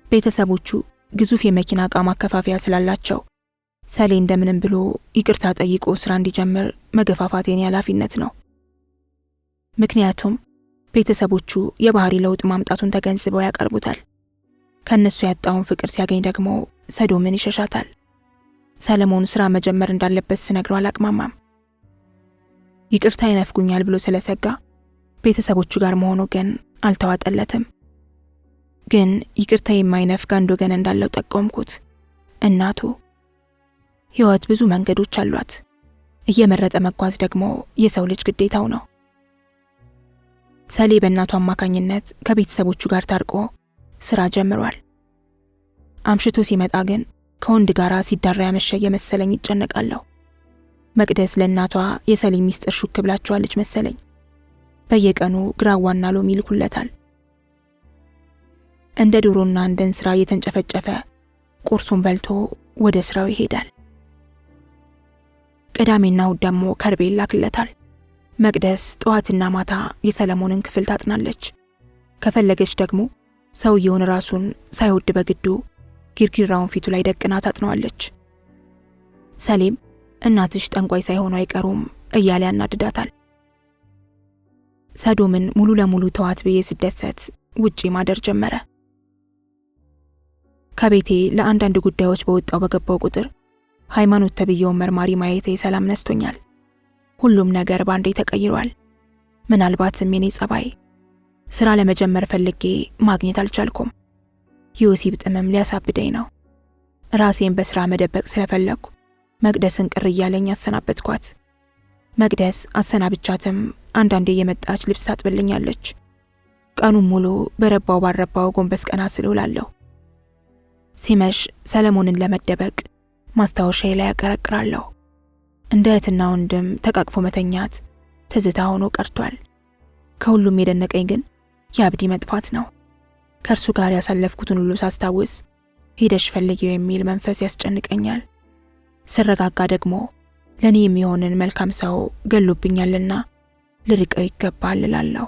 ቤተሰቦቹ ግዙፍ የመኪና ዕቃ ማከፋፈያ ስላላቸው ሰሌ እንደምንም ብሎ ይቅርታ ጠይቆ ስራ እንዲጀምር መገፋፋት የኔ ኃላፊነት ነው። ምክንያቱም ቤተሰቦቹ የባህሪ ለውጥ ማምጣቱን ተገንዝበው ያቀርቡታል። ከነሱ ያጣውን ፍቅር ሲያገኝ ደግሞ ሰዶምን ይሸሻታል። ሰለሞን ስራ መጀመር እንዳለበት ስነግረው አላቅማማም። ይቅርታ ይነፍጉኛል ብሎ ስለሰጋ ቤተሰቦቹ ጋር መሆኑ ግን አልተዋጠለትም። ግን ይቅርታ የማይነፍግ አንድ ወገን እንዳለው ጠቆምኩት፣ እናቱ። ሕይወት ብዙ መንገዶች አሏት። እየመረጠ መጓዝ ደግሞ የሰው ልጅ ግዴታው ነው። ሰሌ በእናቱ አማካኝነት ከቤተሰቦቹ ጋር ታርቆ ስራ ጀምሯል። አምሽቶ ሲመጣ ግን ከወንድ ጋር ሲዳራ ያመሸ የመሰለኝ ይጨነቃለሁ። መቅደስ ለእናቷ የሰሌ ሚስጥር ሹክ ብላቸዋለች መሰለኝ። በየቀኑ ግራዋና ሎሚ ይልኩለታል። እንደ ዶሮና እንደ እንስራ እየተንጨፈጨፈ ቁርሱን በልቶ ወደ ስራው ይሄዳል። ቅዳሜና እሁድ ደግሞ ከርቤ ይላክለታል። መቅደስ ጠዋትና ማታ የሰለሞንን ክፍል ታጥናለች። ከፈለገች ደግሞ ሰውየውን ራሱን ሳይወድ በግዱ ጊርጊራውን ፊቱ ላይ ደቅና ታጥነዋለች። ሰሌም እናትሽ ጠንቋይ ሳይሆኑ አይቀሩም እያለ ያናድዳታል። ሰዶምን ሙሉ ለሙሉ ተዋት ብዬ ስደሰት ውጪ ማደር ጀመረ። ከቤቴ ለአንዳንድ ጉዳዮች በወጣው በገባው ቁጥር ሃይማኖት ተብየውን መርማሪ ማየቴ ሰላም ነስቶኛል። ሁሉም ነገር ባንዴ ተቀይሯል። ምናልባትም የኔ ጸባይ። ስራ ለመጀመር ፈልጌ ማግኘት አልቻልኩም። የወሲብ ጥምም ሊያሳብደኝ ነው። ራሴን በስራ መደበቅ ስለፈለግኩ መቅደስን ቅር እያለኝ አሰናበትኳት። መቅደስ አሰናብቻትም አንዳንዴ የመጣች ልብስ ታጥብልኛለች። ቀኑን ሙሉ በረባው ባረባው ጎንበስ ቀና ስል ውላለሁ። ሲመሽ ሰለሞንን ለመደበቅ ማስታወሻዬ ላይ ያቀረቅራለሁ። እንደ እህትና ወንድም ተቃቅፎ መተኛት ትዝታ ሆኖ ቀርቷል። ከሁሉም የደነቀኝ ግን የአብዲ መጥፋት ነው። ከእርሱ ጋር ያሳለፍኩትን ሁሉ ሳስታውስ ሄደሽ ፈልጊው የሚል መንፈስ ያስጨንቀኛል። ስረጋጋ ደግሞ ለኔ የሚሆንን መልካም ሰው ገሎብኛልና ልርቀው ይገባል እላለሁ።